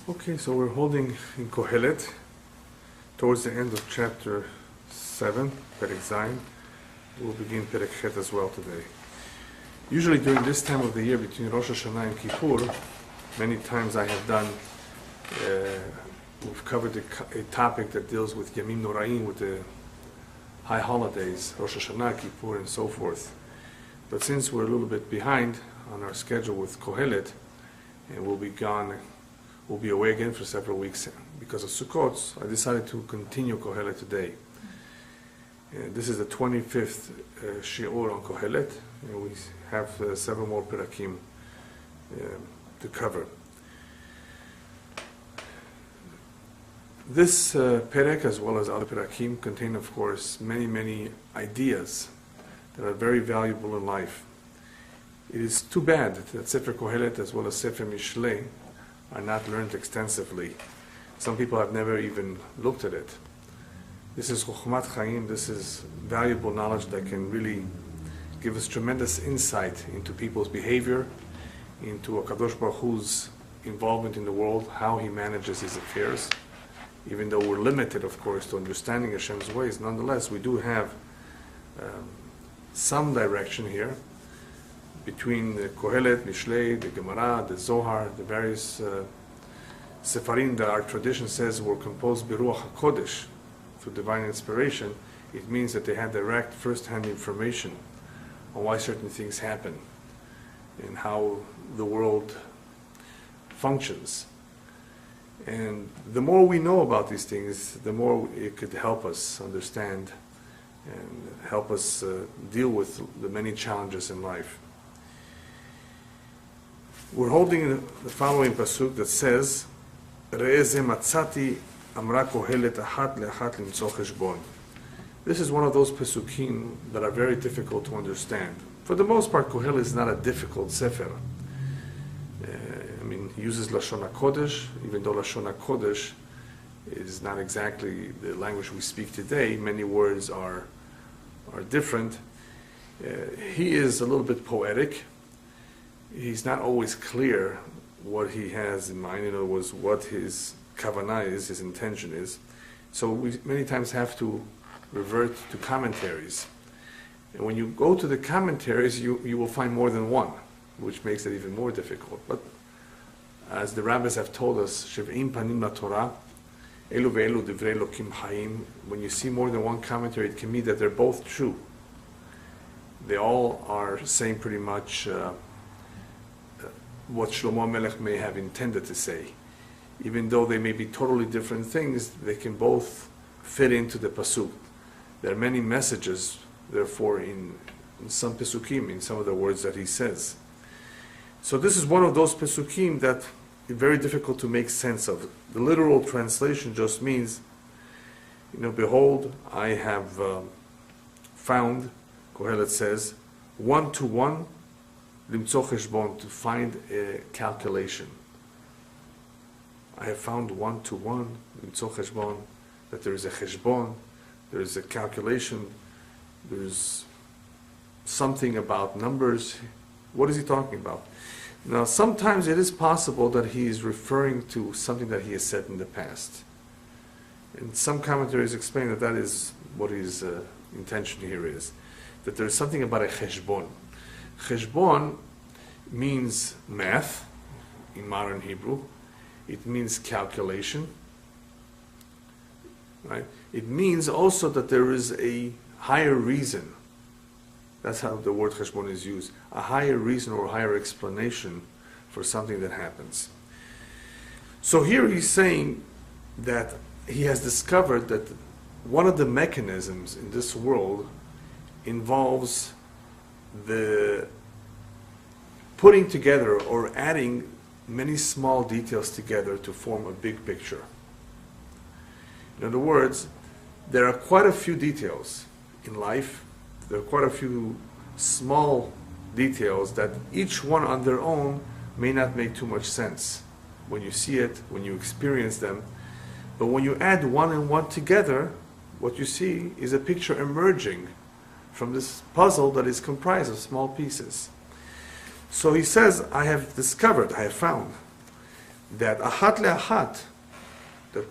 Okay, so we're holding in Kohelet towards the end of chapter 7, Perek Zayin. We'll begin Perek Chet as well today. Usually during this time of the year between Rosh Hashanah and Kippur, many times I have done, we've covered a topic that deals with Yamim Noraim, with the high holidays, Rosh Hashanah, Kippur, and so forth. But since we're a little bit behind on our schedule with Kohelet, and we'll be away again for several weeks because of Sukkot, I decided to continue Kohelet today. This is the 25th Shi'ur on Kohelet, and we have several more Perakim to cover. This Perek, as well as other Perakim, contain, of course, many ideas that are very valuable in life. It is too bad that Sefer Kohelet, as well as Sefer Mishlei, are not learned extensively. Some people have never even looked at it. This is Chokhmat Chaim, this is valuable knowledge that can really give us tremendous insight into people's behavior, into HaKadosh Baruch Hu's involvement in the world, how he manages his affairs. Even though we're limited, of course, to understanding Hashem's ways, nonetheless, we do have some direction here between the Kohelet, Mishlei, the Gemara, the Zohar, the various Sefarim that our tradition says were composed Biruach HaKodesh, through divine inspiration. It means that they had direct, first-hand information on why certain things happen and how the world functions. And the more we know about these things, the more it could help us understand and help us deal with the many challenges in life. We're holding the following pasuk that says, "Re'eh ze matzati amra kohelet achat le'achat limtzo cheshbon." This is one of those pasukim that are very difficult to understand. For the most part, Kohelet is not a difficult sefer. He uses Lashon HaKodesh, even though Lashon HaKodesh is not exactly the language we speak today. Many words are different. He is a little bit poetic. He's not always clear what he has in mind, in other words, what his kavanah is, his intention is. So we many times have to revert to commentaries. And when you go to the commentaries, you will find more than one, which makes it even more difficult. But as the rabbis have told us, Shev'im panim laTorah, elu ve'elu divrei Elokim hayim. When you see more than one commentary, it can mean that they're both true. They all are saying pretty much what Shlomo Melech may have intended to say. Even though they may be totally different things, they can both fit into the pasuk. There are many messages, therefore, in some pesukim, in some of the words that he says. So this is one of those pesukim that is very difficult to make sense of. The literal translation just means, behold, I have found, Kohelet says, one-to-one, limtzo cheshbon, to find a calculation. I have found one-to-one, limtzo cheshbon, that there is a cheshbon, there is a calculation, there is something about numbers. What is he talking about? Now, sometimes it is possible that he is referring to something that he has said in the past. And some commentaries explain that is what his intention here is. That there is something about a cheshbon. Cheshbon means math in modern Hebrew. It means calculation. Right? It means also that there is a higher reason. That's how the word cheshbon is used. A higher reason or a higher explanation for something that happens. So here he's saying that he has discovered that one of the mechanisms in this world involves the putting together or adding many small details together to form a big picture. In other words, there are quite a few details in life. There are quite a few small details that each one on their own may not make too much sense when you see it, when you experience them. But when you add one and one together, what you see is a picture emerging from this puzzle that is comprised of small pieces. So he says, I have discovered, I have found that ahat le'ahat, that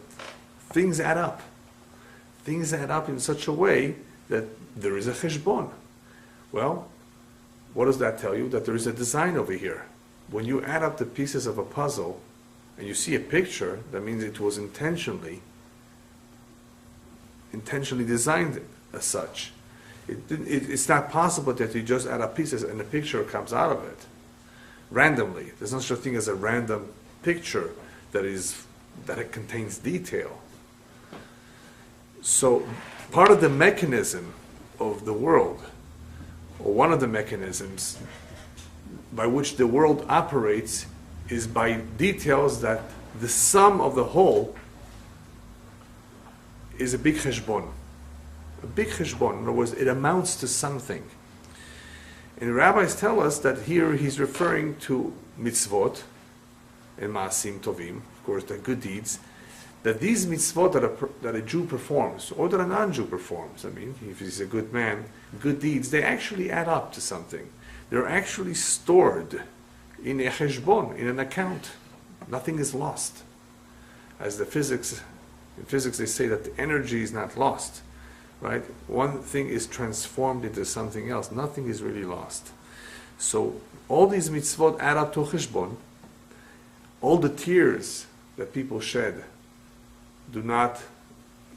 things add up. Things add up in such a way that there is a cheshbon. Well, what does that tell you? That there is a design over here. When you add up the pieces of a puzzle and you see a picture, that means it was intentionally designed as such. It's not possible that you just add up pieces and a picture comes out of it randomly. There's no such thing as a random picture that it contains detail. So part of the mechanism of the world, or one of the mechanisms by which the world operates, is by details that the sum of the whole is a big cheshbon. A big cheshbon. In other words, it amounts to something. And the rabbis tell us that here he's referring to mitzvot and ma'asim tovim, of course, the good deeds, that these mitzvot that a Jew performs, or that a non-Jew performs, I mean, if he's a good man, good deeds, they actually add up to something. They're actually stored in a cheshbon, in an account. Nothing is lost. As in physics they say that the energy is not lost, right? One thing is transformed into something else. Nothing is really lost. So all these mitzvot add up to a cheshbon. All the tears that people shed do not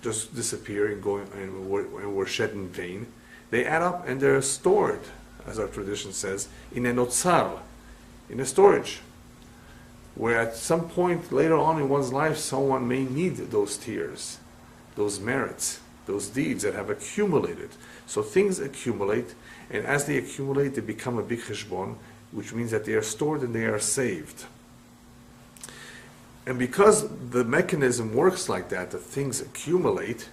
just disappear and were shed in vain. They add up and they're stored, as our tradition says, in a notzar, in a storage, where at some point later on in one's life someone may need those tears, those merits, those deeds that have accumulated. So things accumulate, and as they accumulate they become a big cheshbon, which means that they are stored and they are saved. And because the mechanism works like that things accumulate,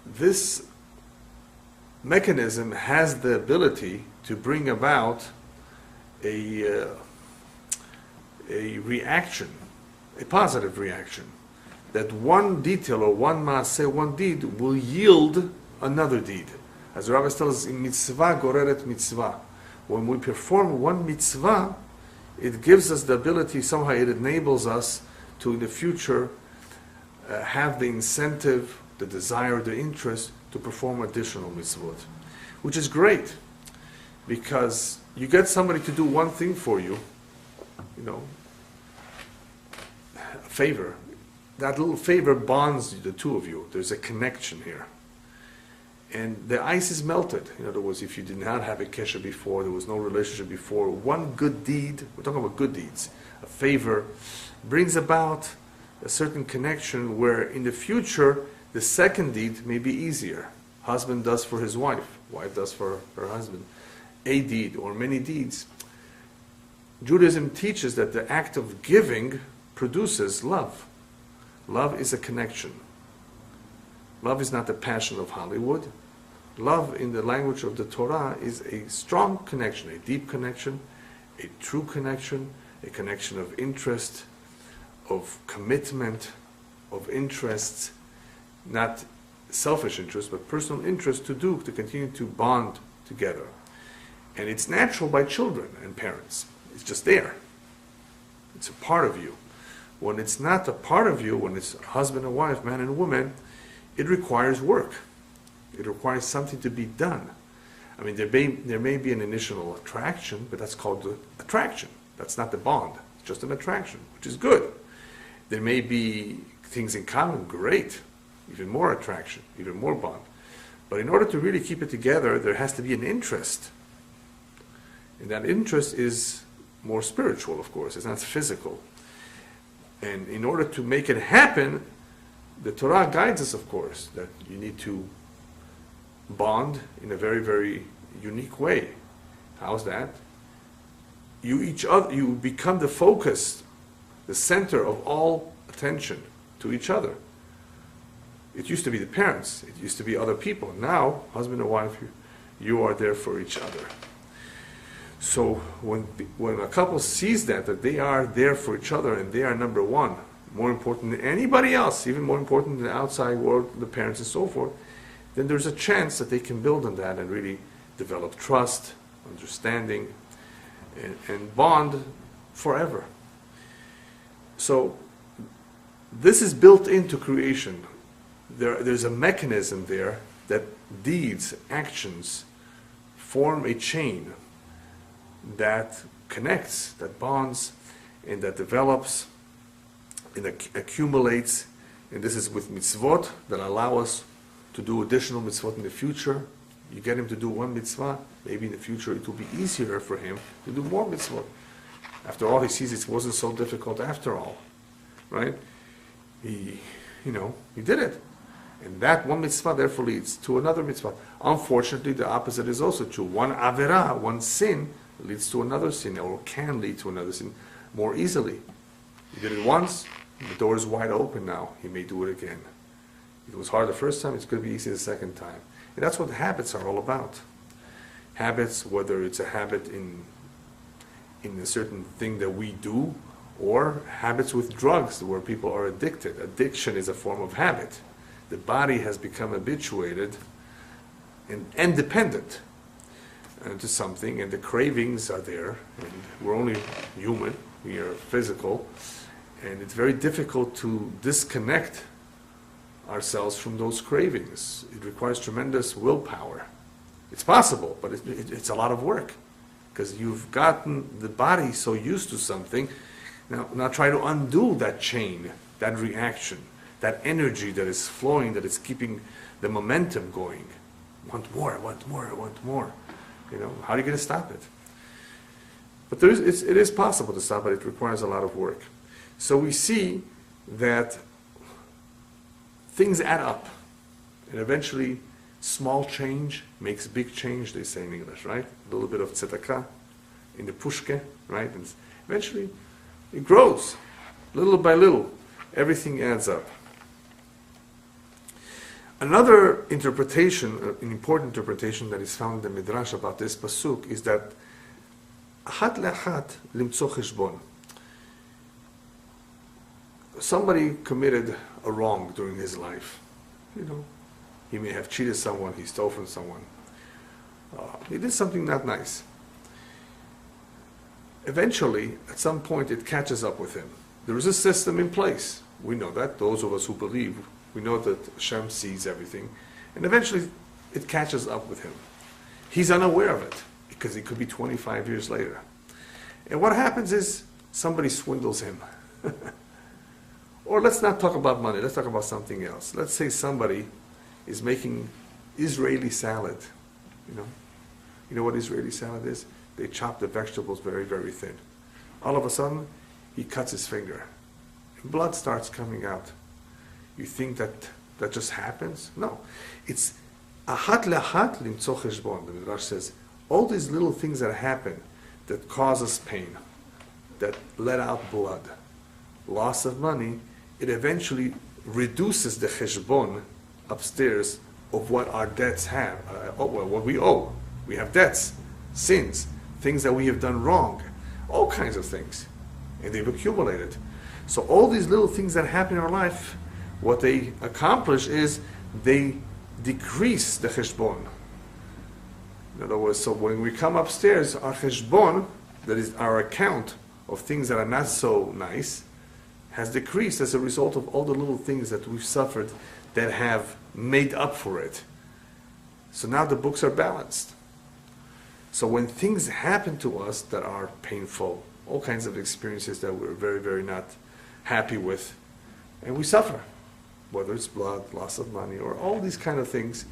this mechanism has the ability to bring about a reaction, a positive reaction, that one detail or one maaseh, one deed will yield another deed. As the rabbis tell us, in mitzvah goreret mitzvah. When we perform one mitzvah, it gives us the ability, somehow it enables us to in the future have the incentive, the desire, the interest to perform additional mitzvot, which is great, because you get somebody to do one thing for you, a favor. That little favor bonds the two of you. There's a connection here. And the ice is melted. In other words, if you did not have a kesher before, there was no relationship before, one good deed, we're talking about good deeds, a favor, brings about a certain connection where in the future, the second deed may be easier. Husband does for his wife does for her husband, a deed or many deeds. Judaism teaches that the act of giving produces love. Love is a connection. Love is not the passion of Hollywood. Love, in the language of the Torah, is a strong connection, a deep connection, a true connection, a connection of interest, of commitment, of interests, not selfish interest, but personal interest to continue to bond together. And it's natural by children and parents. It's just there. It's a part of you. When it's not a part of you, when it's husband and wife, man and woman, it requires work. It requires something to be done. I mean, there may be an initial attraction, but that's called the attraction. That's not the bond. It's just an attraction, which is good. There may be things in common, great. Even more attraction, even more bond. But in order to really keep it together, there has to be an interest. And that interest is more spiritual, of course. It's not physical. And in order to make it happen, the Torah guides us, of course, that you need to bond in a very, very unique way. How's that? You become the focus, the center of all attention to each other. It used to be the parents. It used to be other people. Now, husband and wife, you are there for each other. So when a couple sees that they are there for each other and they are number one, more important than anybody else, even more important than the outside world, the parents and so forth, then there's a chance that they can build on that and really develop trust, understanding, and bond forever. So this is built into creation. There's a mechanism there that deeds, actions, form a chain that connects, that bonds, and that develops, and accumulates. And this is with mitzvot that allow us to do additional mitzvot in the future. You get him to do one mitzvah, maybe in the future it will be easier for him to do more mitzvot. After all, he sees it wasn't so difficult after all, right? He did it. And that one mitzvah therefore leads to another mitzvah. Unfortunately, the opposite is also true. One averah, one sin, leads to another sin, or can lead to another sin more easily. He did it once, the door is wide open now. He may do it again. It was hard the first time, it's going to be easy the second time. And that's what habits are all about. Habits, whether it's a habit in a certain thing that we do, or habits with drugs where people are addicted. Addiction is a form of habit. The body has become habituated and dependent to something, and the cravings are there. And we're only human, we are physical, and it's very difficult to disconnect ourselves from those cravings. It requires tremendous willpower. It's possible, but it's a lot of work, because you've gotten the body so used to something. Now try to undo that chain, that reaction, that energy that is flowing, that is keeping the momentum going. Want more, want more, want more. How are you going to stop it? But it is possible to stop it. It requires a lot of work. So we see that things add up, and eventually small change makes big change, they say in English, right? A little bit of tzedakah in the pushke, right? And eventually it grows, little by little. Everything adds up. Another interpretation, an important interpretation that is found in the Midrash about this pasuk is that achat le'achat limtzo cheshbon. Somebody committed a wrong during his life. He may have cheated someone, he stole from someone. He did something not nice. Eventually, at some point, it catches up with him. There is a system in place. We know that. Those of us who believe, we know that Hashem sees everything. And eventually, it catches up with him. He's unaware of it, because it could be 25 years later. And what happens is, somebody swindles him. Or let's not talk about money, let's talk about something else. Let's say somebody is making Israeli salad. You know what Israeli salad is? They chop the vegetables very, very thin. All of a sudden, he cuts his finger. And blood starts coming out. You think that just happens? No. It's achat le'achat limtzo cheshbon. The Midrash says, all these little things that happen that cause us pain, that let out blood, loss of money, it eventually reduces the cheshbon upstairs of what our debts have, what we owe. We have debts, sins, things that we have done wrong, all kinds of things, and they've accumulated. So all these little things that happen in our life, what they accomplish is they decrease the cheshbon. In other words, so when we come upstairs, our cheshbon, that is our account of things that are not so nice, has decreased as a result of all the little things that we've suffered that have made up for it. So now the books are balanced. So when things happen to us that are painful, all kinds of experiences that we're very, very not happy with, and we suffer, whether it's blood, loss of money, or all these kind of things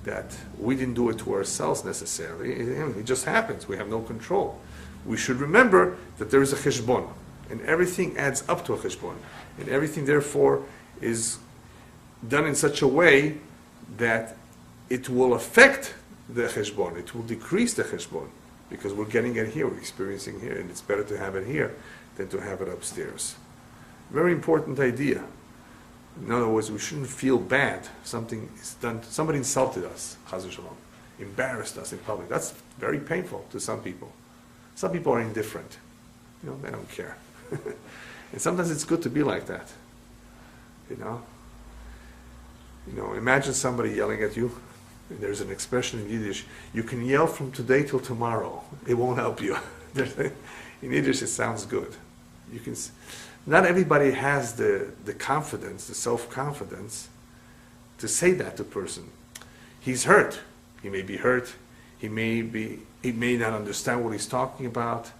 that we didn't do it to ourselves necessarily. It just happens. We have no control. We should remember that there is a cheshbon, and everything adds up to a cheshbon, and everything therefore is done in such a way that it will affect the cheshbon. It will decrease the cheshbon, because we're getting it here, we're experiencing here, and it's better to have it here than to have it upstairs. Very important idea. In other words, we shouldn't feel bad. Something is done. Somebody insulted us, chas v'shalom, embarrassed us in public. That's very painful to some people. Some people are indifferent. They don't care. And sometimes it's good to be like that. Imagine somebody yelling at you. And there's an expression in Yiddish, you can yell from today till tomorrow. It won't help you. In Yiddish, it sounds good. Not everybody has the confidence, the self-confidence to say that to a person. He's hurt. He may be hurt. He may not understand what he's talking about.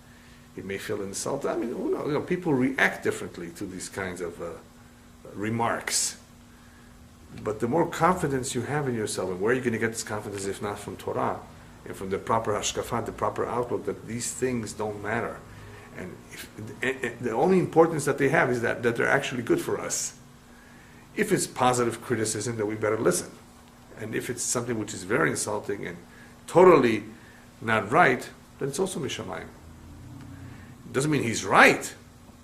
He may feel insulted. I mean, who knows? You know, people react differently to these kinds of remarks. But the more confidence you have in yourself, and where are you going to get this confidence if not from Torah, and from the proper hashkafa, the proper outlook that these things don't matter. And the only importance that they have is that they're actually good for us. If it's positive criticism, then we better listen. And if it's something which is very insulting and totally not right, then it's also mishamayim. It doesn't mean he's right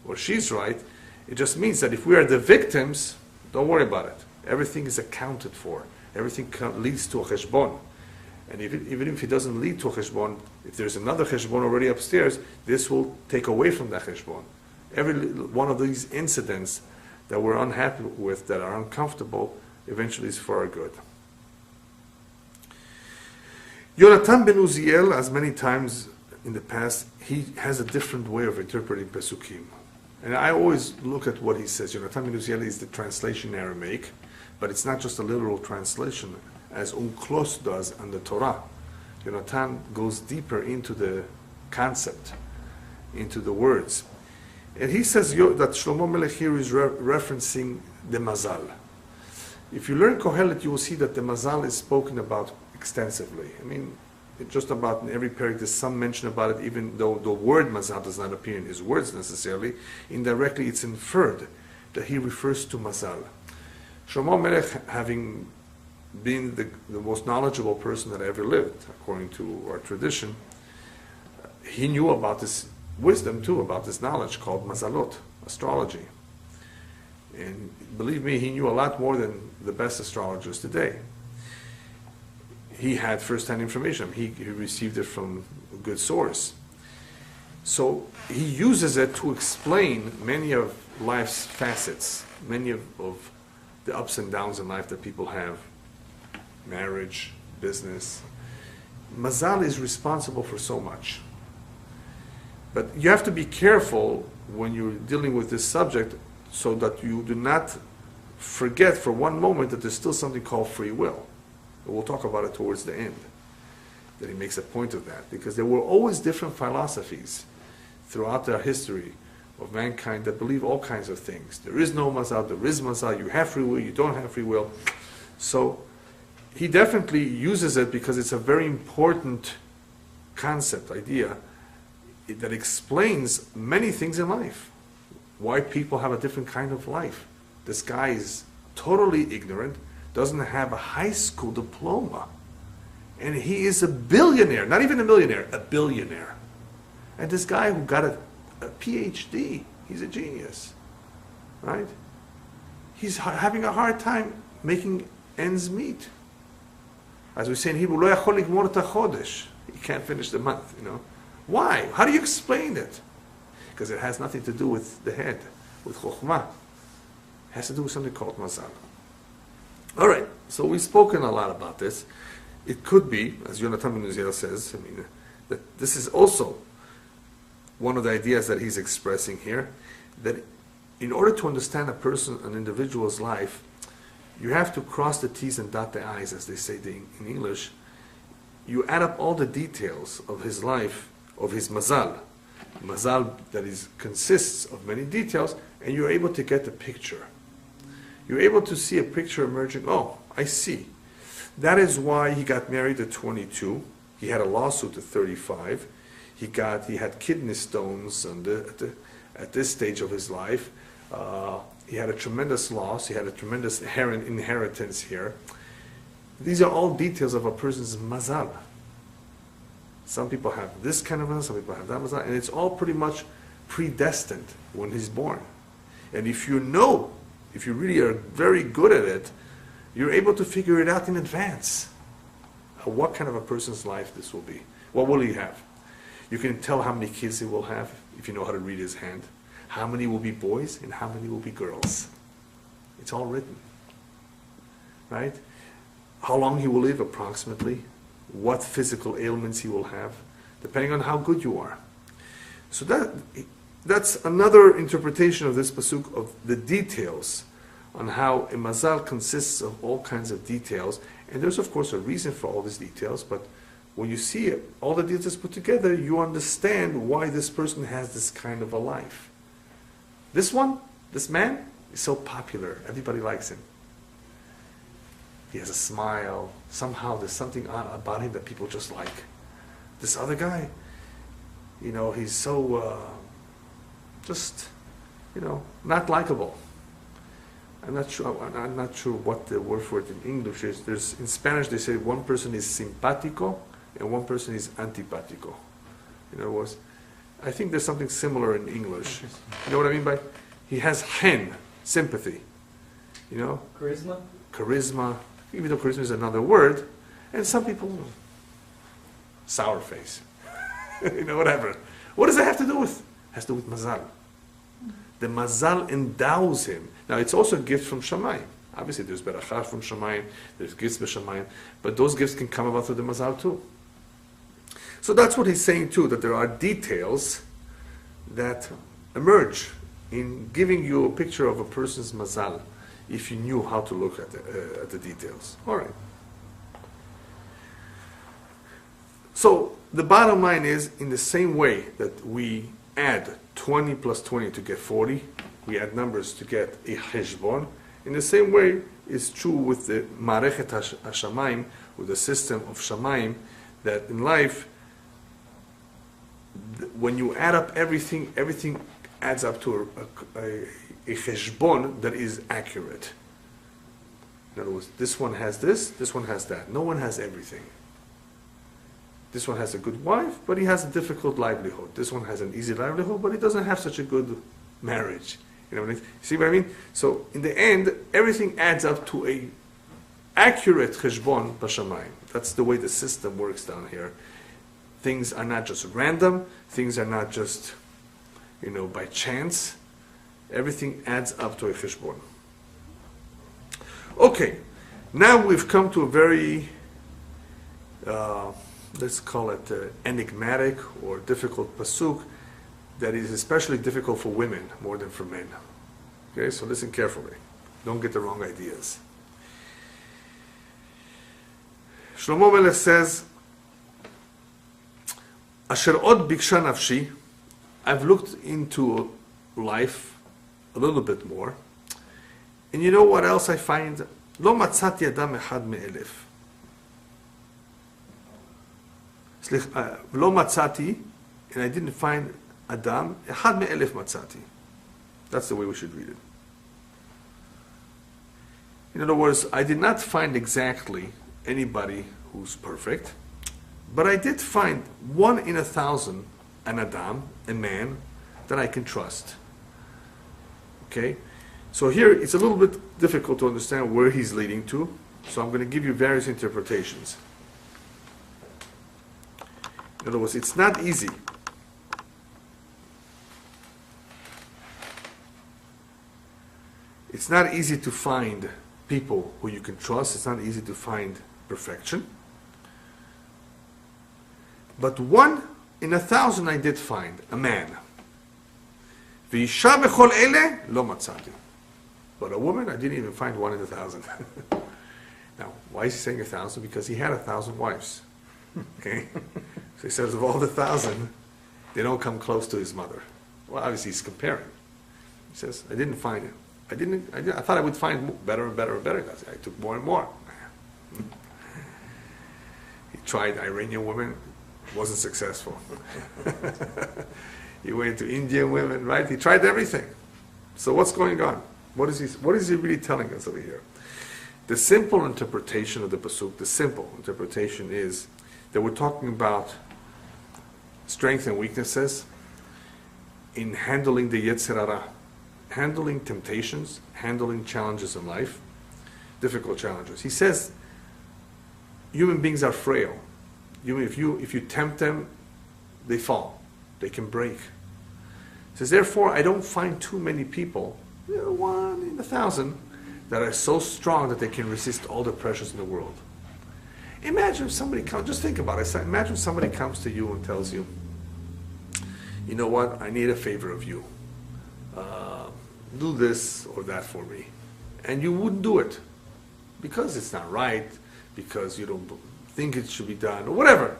or she's right. It just means that if we are the victims, don't worry about it. Everything is accounted for. Everything leads to a cheshbon. And even if it doesn't lead to a cheshbon, if there's another cheshbon already upstairs, this will take away from that cheshbon. Every one of these incidents that we're unhappy with, that are uncomfortable, eventually is for our good. Yonatan ben Uziel, as many times in the past, he has a different way of interpreting Pesukim. And I always look at what he says. Yonatan ben Uziel is the translation in Aramaic, but it's not just a literal translation, as Unklos does on the Torah. Yonatan goes deeper into the concept, into the words. And he says that Shlomo Melech here is referencing the Mazal. If you learn Kohelet, you will see that the Mazal is spoken about extensively. I mean, just about in every parak there's some mention about it, even though the word Mazal does not appear in his words necessarily. Indirectly, it's inferred that he refers to Mazal. Shlomo Melech, having been the most knowledgeable person that ever lived, according to our tradition, he knew about this wisdom too, about this knowledge called Mazalot, astrology. And believe me, he knew a lot more than the best astrologers today. He had first-hand information. He received it from a good source. So he uses it to explain many of life's facets, many of the ups and downs in life that people have. Marriage, business. Mazal is responsible for so much. But you have to be careful when you're dealing with this subject so that you do not forget for one moment that there's still something called free will. We'll talk about it towards the end, that he makes a point of that, because there were always different philosophies throughout the history of mankind that believe all kinds of things. There is no mazal, there is mazal, you have free will, you don't have free will. So he definitely uses it because it's a very important concept, idea, that explains many things in life. Why people have a different kind of life. This guy is totally ignorant, doesn't have a high school diploma, and he is a billionaire, not even a millionaire, a billionaire. And this guy who got a PhD, he's a genius, right? He's having a hard time making ends meet. As we say in Hebrew, lo yachol ligmor et hachodesh. He can't finish the month, you know. Why? How do you explain it? Because it has nothing to do with the head, with chokhmah. It has to do with something called mazal. All right, so we've spoken a lot about this. It could be, as Yonatan ben Uziel says, that this is also one of the ideas that he's expressing here, that in order to understand a person, an individual's life, you have to cross the T's and dot the I's, as they say in English. You add up all the details of his life, of his mazal that consists of many details, and you're able to get the picture. You're able to see a picture emerging. Oh, I see. That is why he got married at 22. He had a lawsuit at 35. He had kidney stones at this stage of his life. He had a tremendous loss. He had a tremendous inheritance here. These are all details of a person's mazal. Some people have this kind of mazal, some people have that mazal, and it's all pretty much predestined when he's born. And if you really are very good at it, you're able to figure it out in advance. What kind of a person's life this will be. What will he have? You can tell how many kids he will have if you know how to read his hand. How many will be boys and how many will be girls. It's all written. Right? How long he will live approximately. What physical ailments he will have. Depending on how good you are. So that that's another interpretation of this pasuk, of the details on how a mazal consists of all kinds of details. And there's of course a reason for all these details, but when you see it, all the details put together, you understand why this person has this kind of a life. This man is so popular. Everybody likes him. He has a smile. Somehow there's something about him that people just like. This other guy, he's so not likable. I'm not sure what the word for it in English is. In Spanish they say one person is simpático and one person is antipático. In other words, I think there's something similar in English. You know what I mean by? He has sympathy. Charisma. Even though charisma is another word, and some people, sour face. Whatever. What does that have to do with? It has to do with mazal. The mazal endows him. Now, it's also a gift from Shamayim. Obviously, there's berachah from Shamayim, there's gifts from Shamayim, but those gifts can come about through the mazal too. So that's what he's saying too, that there are details that emerge in giving you a picture of a person's mazal, if you knew how to look at the details. All right. So the bottom line is, in the same way that we add 20 plus 20 to get 40, we add numbers to get a cheshbon, in the same way is true with the Marechet HaShamayim, with the system of Shamayim, that in life, when you add up everything adds up to a cheshbon that is accurate. In other words, this one has this one has that. No one has everything. This one has a good wife, but he has a difficult livelihood. This one has an easy livelihood, but he doesn't have such a good marriage. See what I mean? So in the end, everything adds up to a accurate cheshbon b'shamayim. That's the way the system works down here. Things are not just random. Things are not just, by chance. Everything adds up to a cheshbon. Okay, now we've come to a very, let's call it enigmatic or difficult pasuk that is especially difficult for women more than for men. Okay, so listen carefully. Don't get the wrong ideas. Shlomo Melech says, Asher od biksha nafshi, I've looked into life a little bit more, and you know what else I find? Lo matzati adam echad me'elef. Lo matzati, and I didn't find Adam, echad me'elef matzati. That's the way we should read it. In other words, I did not find exactly anybody who's perfect, but I did find 1 in 1,000, an Adam, a man, that I can trust. Okay? So here, it's a little bit difficult to understand where he's leading to, so I'm going to give you various interpretations. In other words, it's not easy. It's not easy to find people who you can trust. It's not easy to find perfection. But 1 in 1,000 I did find, a man. V'isha b'chol ele lo matzati. But a woman, I didn't even find 1 in 1,000. Now, why is he saying 1,000? Because he had 1,000 wives. Okay? So he says of all the 1,000, they don't come close to his mother. Well, obviously he's comparing. He says, I didn't find it. I thought I would find better and better and better. I took more and more. He tried Iranian women, wasn't successful. He went to Indian women, right? He tried everything. So what's going on? What is he really telling us over here? The simple interpretation of the pasuk, the simple interpretation is that we're talking about strengths and weaknesses in handling the Yetzer Hara, handling temptations, handling challenges in life, difficult challenges. He says human beings are frail. If you tempt them, they fall. They can break. He says, therefore, I don't find too many people, 1 in 1,000, that are so strong that they can resist all the pressures in the world. Imagine if somebody comes, just think about it. Imagine somebody comes to you and tells you, you know what, I need a favor of you. Do this or that for me. And you wouldn't do it because it's not right, because you don't think it should be done, or whatever.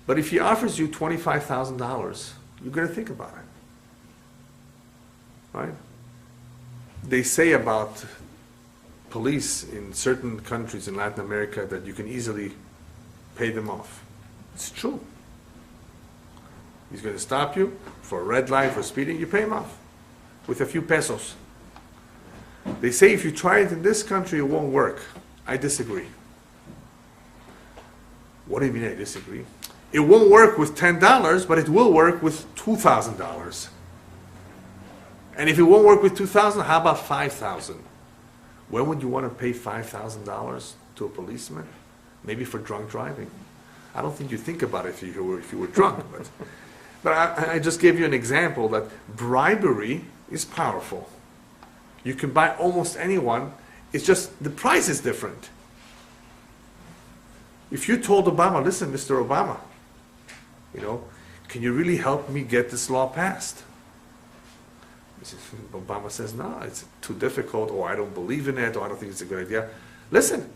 But if he offers you $25,000, you're going to think about it. Right? They say about police in certain countries in Latin America that you can easily pay them off. It's true. He's going to stop you for a red light, for speeding, you pay him off with a few pesos. They say if you try it in this country, it won't work. I disagree. What do you mean I disagree? It won't work with $10, but it will work with $2,000. And if it won't work with $2,000, how about $5,000? When would you want to pay $5,000 to a policeman? Maybe for drunk driving. I don't think you think about it if you were drunk. But I just gave you an example that bribery is powerful. You can buy almost anyone. It's just the price is different. If you told Obama, listen, Mr. Obama, can you really help me get this law passed? Obama says, no, it's too difficult, or I don't believe in it, or I don't think it's a good idea. Listen,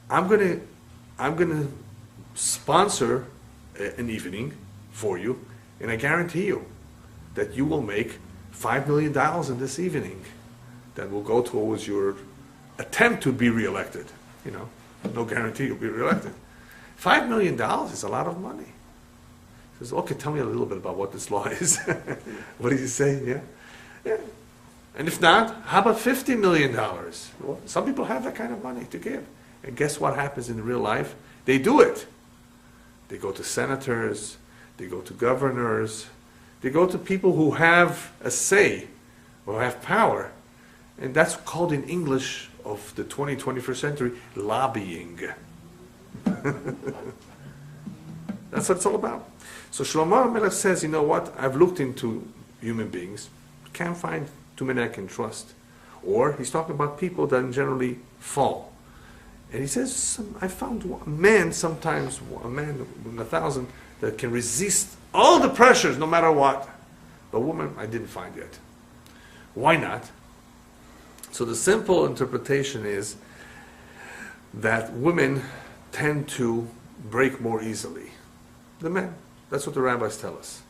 I'm gonna sponsor an evening for you, and I guarantee you that you will make $5 million in this evening that will go towards your attempt to be reelected. No guarantee you'll be reelected. $5 million is a lot of money. He says, okay, tell me a little bit about what this law is. What did you say? Yeah. And if not, how about $50 million? Well, some people have that kind of money to give. And guess what happens in real life? They do it. They go to senators, they go to governors, they go to people who have a say or have power. And that's called in English of the 21st century, lobbying. That's what it's all about. So Shlomo HaMelech says, you know what, I've looked into human beings, can't find too many I can trust. Or he's talking about people that generally fall. And he says, I found a man sometimes, a man in 1,000 that can resist all the pressures no matter what. But woman, I didn't find yet. Why not? So the simple interpretation is that women tend to break more easily than men. That's what the rabbis tell us.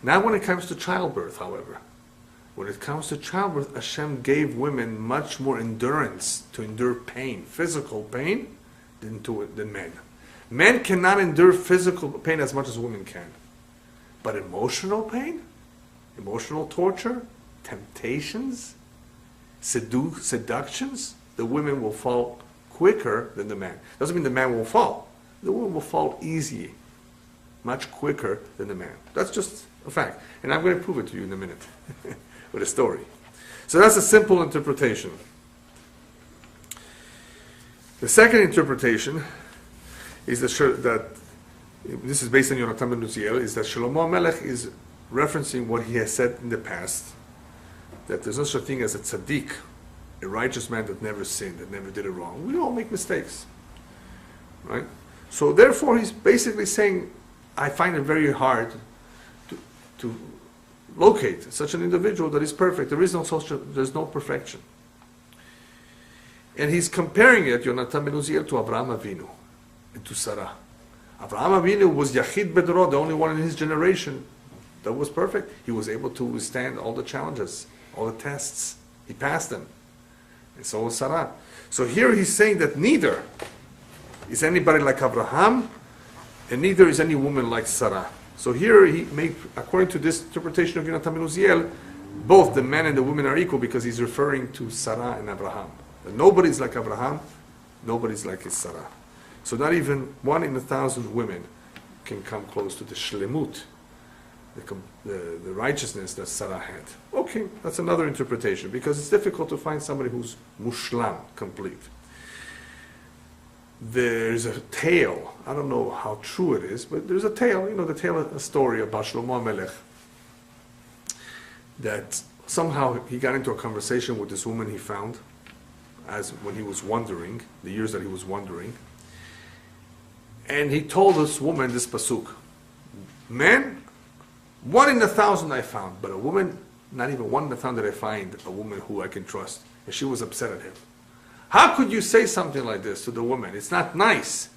Now when it comes to childbirth, however, when it comes to childbirth, Hashem gave women much more endurance to endure pain, physical pain, than men. Men cannot endure physical pain as much as women can. But emotional pain, emotional torture, temptations, seductions, the women will fall quicker than the man. Doesn't mean the man will fall. The woman will fall easy, much quicker than the man. That's just a fact. And I'm going to prove it to you in a minute with a story. So that's a simple interpretation. The second interpretation is that this is based on Yonatan ben Uziel, is that Shlomo HaMelech is referencing what he has said in the past, that there's no such thing as a tzaddik, a righteous man that never sinned, that never did it wrong. We all make mistakes, right? So therefore he's basically saying, I find it very hard to locate such an individual that is perfect. There's no perfection. And he's comparing it, Yonatan ben Uziel, to Avraham Avinu and to Sarah. Avraham Avinu was Yachid Bedro, the only one in his generation that was perfect. He was able to withstand all the challenges, all the tests. He passed them. And so was Sarah. So here he's saying that neither is anybody like Abraham, and neither is any woman like Sarah. So here he made, according to this interpretation of Yonatan ben Uziel, both the men and the women are equal because he's referring to Sarah and Abraham. Nobody's like Abraham, nobody's like his Sarah. So not even 1 in 1,000 women can come close to the shlemut, the righteousness that Sarah had. Okay, that's another interpretation, because it's difficult to find somebody who's mushlam, complete. There's a tale, I don't know how true it is, but there's a tale, a story about Shlomo HaMelech, that somehow he got into a conversation with this woman he found, as when he was wandering, the years that he was wandering, and he told this woman this pasuk, men 1 in 1,000 I found, but a woman, not even 1 in 1,000 did I find a woman who I can trust. And she was upset at him. How could you say something like this to the woman? It's not nice.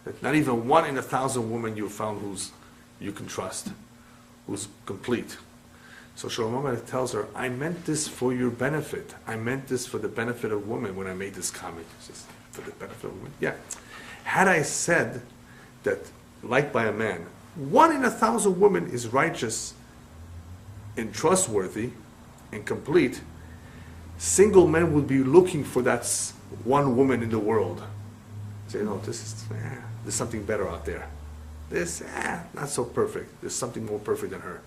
That not even 1 in 1,000 women you found who's you can trust, who's complete. So Shlomo Melech tells her, I meant this for your benefit. I meant this for the benefit of women when I made this comment. He says, for the benefit of women? Yeah. Had I said that, like by a man, 1 in 1,000 women is righteous and trustworthy and complete, single men would be looking for that one woman in the world. Say, no, there's something better out there. This, not so perfect. There's something more perfect than her.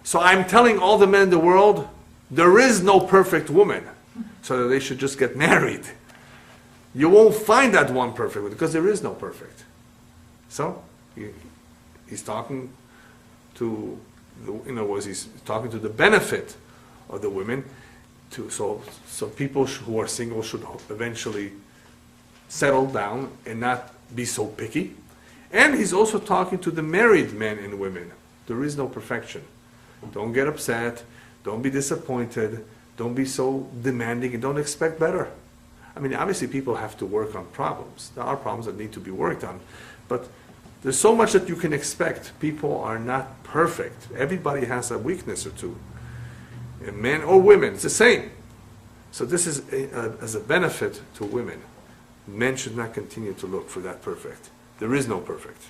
So I'm telling all the men in the world, there is no perfect woman. So that they should just get married. You won't find that one perfect one, because there is no perfect. So, he's talking to, in other words, he's talking to the benefit of the women. So people who are single should eventually settle down and not be so picky. And he's also talking to the married men and women. There is no perfection. Don't get upset. Don't be disappointed. Don't be so demanding and don't expect better. I mean, obviously people have to work on problems. There are problems that need to be worked on. But there's so much that you can expect. People are not perfect. Everybody has a weakness or two. And men or women, it's the same. So this is as a benefit to women. Men should not continue to look for that perfect. There is no perfect.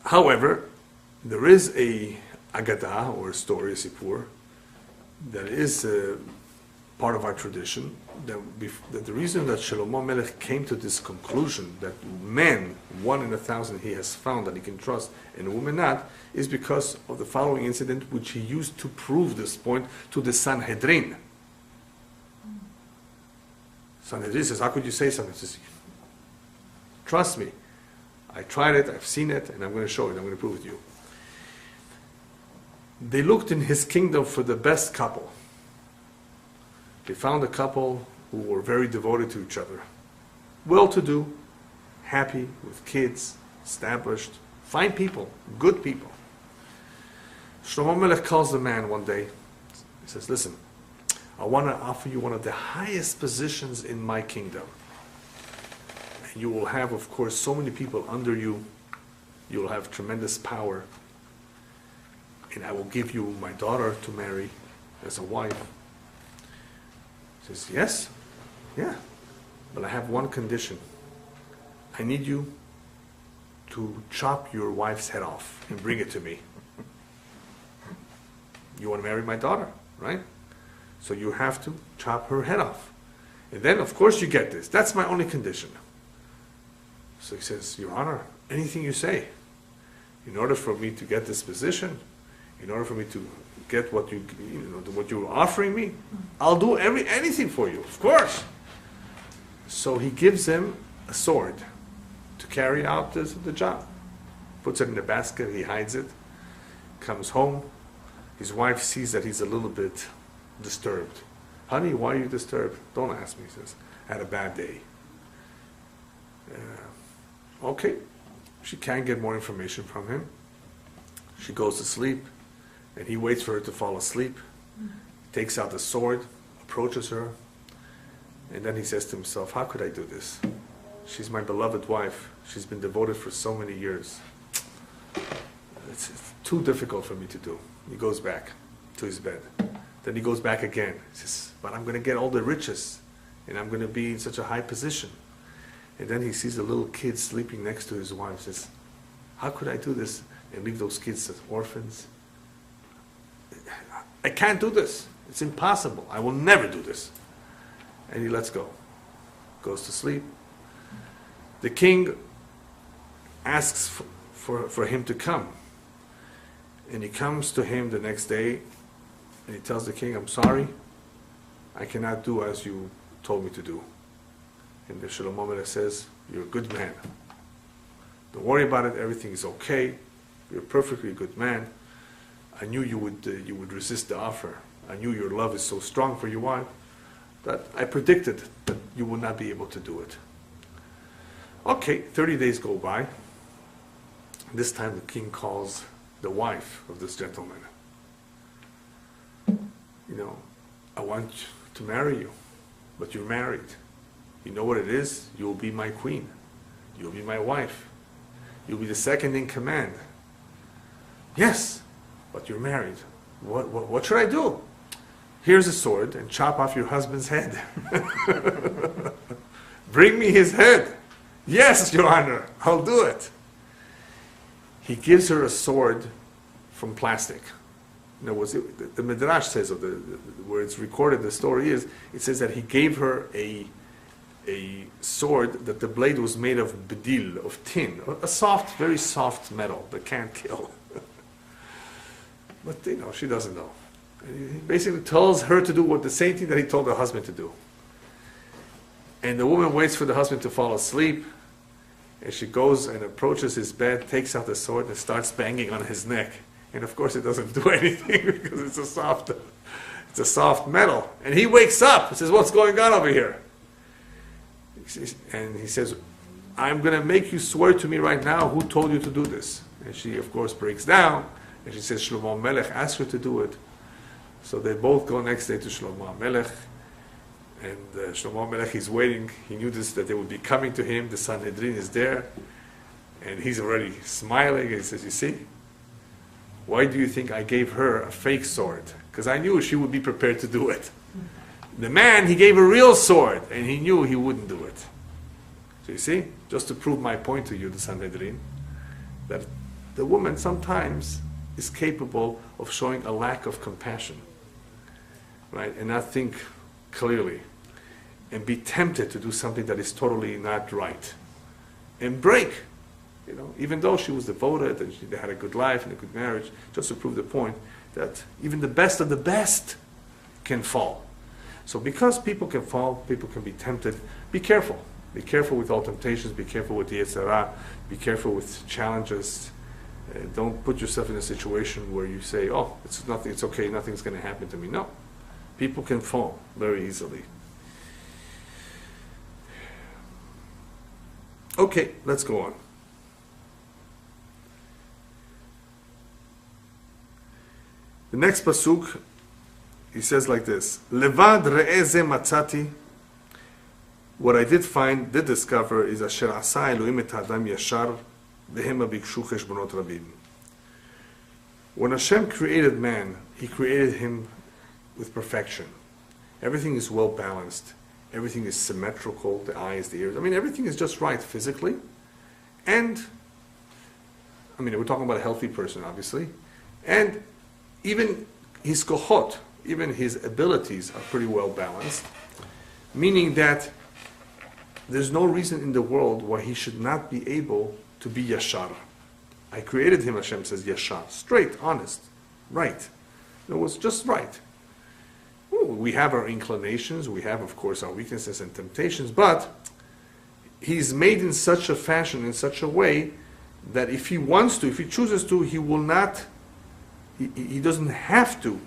However, there is a Agadah, or a story, a Sipur, that is part of our tradition, that the reason that Shlomo Melech came to this conclusion that men, 1 in 1,000 he has found that he can trust, and women not, is because of the following incident which he used to prove this point to the Sanhedrin. Sanhedrin says, how could you say something? He says, trust me. I tried it, I've seen it, and I'm going to show it, I'm going to prove it to you. They looked in his kingdom for the best couple. They found a couple who were very devoted to each other. Well-to-do, happy, with kids, established, fine people, good people. Shlomo Melech calls the man one day. He says, listen, I want to offer you one of the highest positions in my kingdom. And you will have, of course, so many people under you. You will have tremendous power. And I will give you my daughter to marry as a wife. He says, yes, yeah, but I have one condition. I need you to chop your wife's head off and bring it to me. You want to marry my daughter, right? So you have to chop her head off. And then, of course, you get this. That's my only condition. So he says, Your Honor, anything you say. In order for me to get this position, in order for me to get what what you're offering me, I'll do anything for you, of course. So he gives him a sword to carry out the job. Puts it in a basket, he hides it, comes home. His wife sees that he's a little bit disturbed. Honey, why are you disturbed? Don't ask me, he says. I had a bad day. Okay. She can't get more information from him. She goes to sleep, and he waits for her to fall asleep, takes out the sword, approaches her, and then he says to himself, how could I do this? She's my beloved wife. She's been devoted for so many years. It's too difficult for me to do. He goes back to his bed. Then he goes back again. He says, but I'm going to get all the riches, and I'm going to be in such a high position. And then he sees a little kid sleeping next to his wife. He says, how could I do this and leave those kids as orphans? I can't do this. It's impossible. I will never do this. And he lets go. Goes to sleep. The king asks for him to come. And he comes to him the next day, and he tells the king, I'm sorry, I cannot do as you told me to do. And the Shlomo Melech says, you're a good man. Don't worry about it, everything is okay. You're a perfectly good man. I knew you would resist the offer. I knew your love is so strong for your wife that I predicted that you would not be able to do it. Okay, 30 days go by. This time the king calls the wife of this gentleman. I want to marry you, but you're married. You know what it is? You will be my queen. You'll be my wife. You'll be the second in command. Yes, but you're married. What should I do? Here's a sword and chop off your husband's head. Bring me his head. Yes, Your Honor, I'll do it. He gives her a sword from plastic. The Midrash says, where it's recorded, the story is, it says that he gave her a sword that the blade was made of bedil, of tin, a soft, very soft metal that can't kill. But she doesn't know. He basically tells her to do the same thing that he told the husband to do. And the woman waits for the husband to fall asleep, and she goes and approaches his bed, takes out the sword, and starts banging on his neck. And of course, it doesn't do anything because it's a soft metal. And he wakes up and says, "What's going on over here?" And he says, "I'm going to make you swear to me right now who told you to do this." And she, of course, breaks down. And she says, "Shlomo Melech asked her to do it." So they both go next day to Shlomo Melech. And Shlomo Melech is waiting. He knew that they would be coming to him. The Sanhedrin is there. And he's already smiling. And he says, "You see, why do you think I gave her a fake sword? Because I knew she would be prepared to do it. The man, he gave a real sword, and he knew he wouldn't do it." So you see, just to prove my point to you, the Sanhedrin, that the woman sometimes is capable of showing a lack of compassion, right? And not think clearly, and be tempted to do something that is totally not right, and break. Even though she was devoted and they had a good life and a good marriage, just to prove the point that even the best of the best can fall. So because people can fall, people can be tempted, be careful. Be careful with all temptations, be careful with the Yetzirah, be careful with challenges. Don't put yourself in a situation where you say, "Oh, it's nothing, it's okay, nothing's going to happen to me." No. People can fall very easily. Okay, let's go on. The next pasuk, he says like this: Levad re'eze matzati. What I did discover, is asher asa Elohim et adam yashar v'hema bikshu cheshbonot rabim. When Hashem created man, He created him with perfection. Everything is well balanced. Everything is symmetrical. The eyes, the ears. Everything is just right physically, and we're talking about a healthy person, obviously, and even his kohot, even his abilities are pretty well balanced, meaning that there's no reason in the world why he should not be able to be yashar. I created him, Hashem says, yashar, straight, honest, right. It was just right. We have our inclinations, we have, of course, our weaknesses and temptations, but he's made in such a fashion, in such a way, that if he wants to, if he chooses to, he will not, he doesn't have to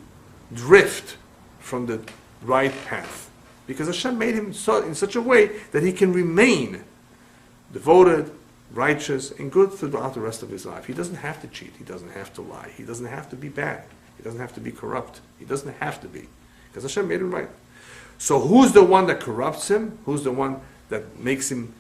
drift from the right path. Because Hashem made him in such a way that he can remain devoted, righteous, and good throughout the rest of his life. He doesn't have to cheat. He doesn't have to lie. He doesn't have to be bad. He doesn't have to be corrupt. He doesn't have to be. Because Hashem made him right. So who's the one that corrupts him? Who's the one that makes him,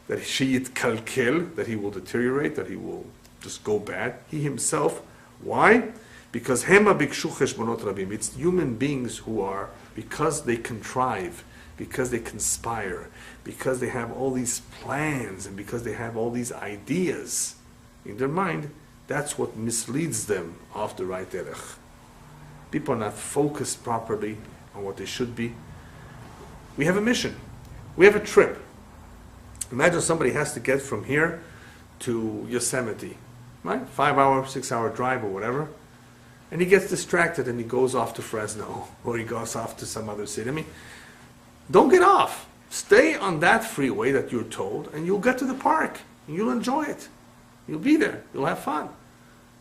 that sheyit kalkel, that he will deteriorate, that he will just go bad? He himself. Why? Because hema bikshu cheshbonot rabim. It's human beings who are, because they contrive, because they conspire, because they have all these plans, and because they have all these ideas in their mind, that's what misleads them off the right derech. People are not focused properly on what they should be. We have a mission. We have a trip. Imagine somebody has to get from here to Yosemite, right? 5-hour, 6-hour drive or whatever. And he gets distracted and he goes off to Fresno or he goes off to some other city. Don't get off. Stay on that freeway that you're told and you'll get to the park and you'll enjoy it. You'll be there. You'll have fun.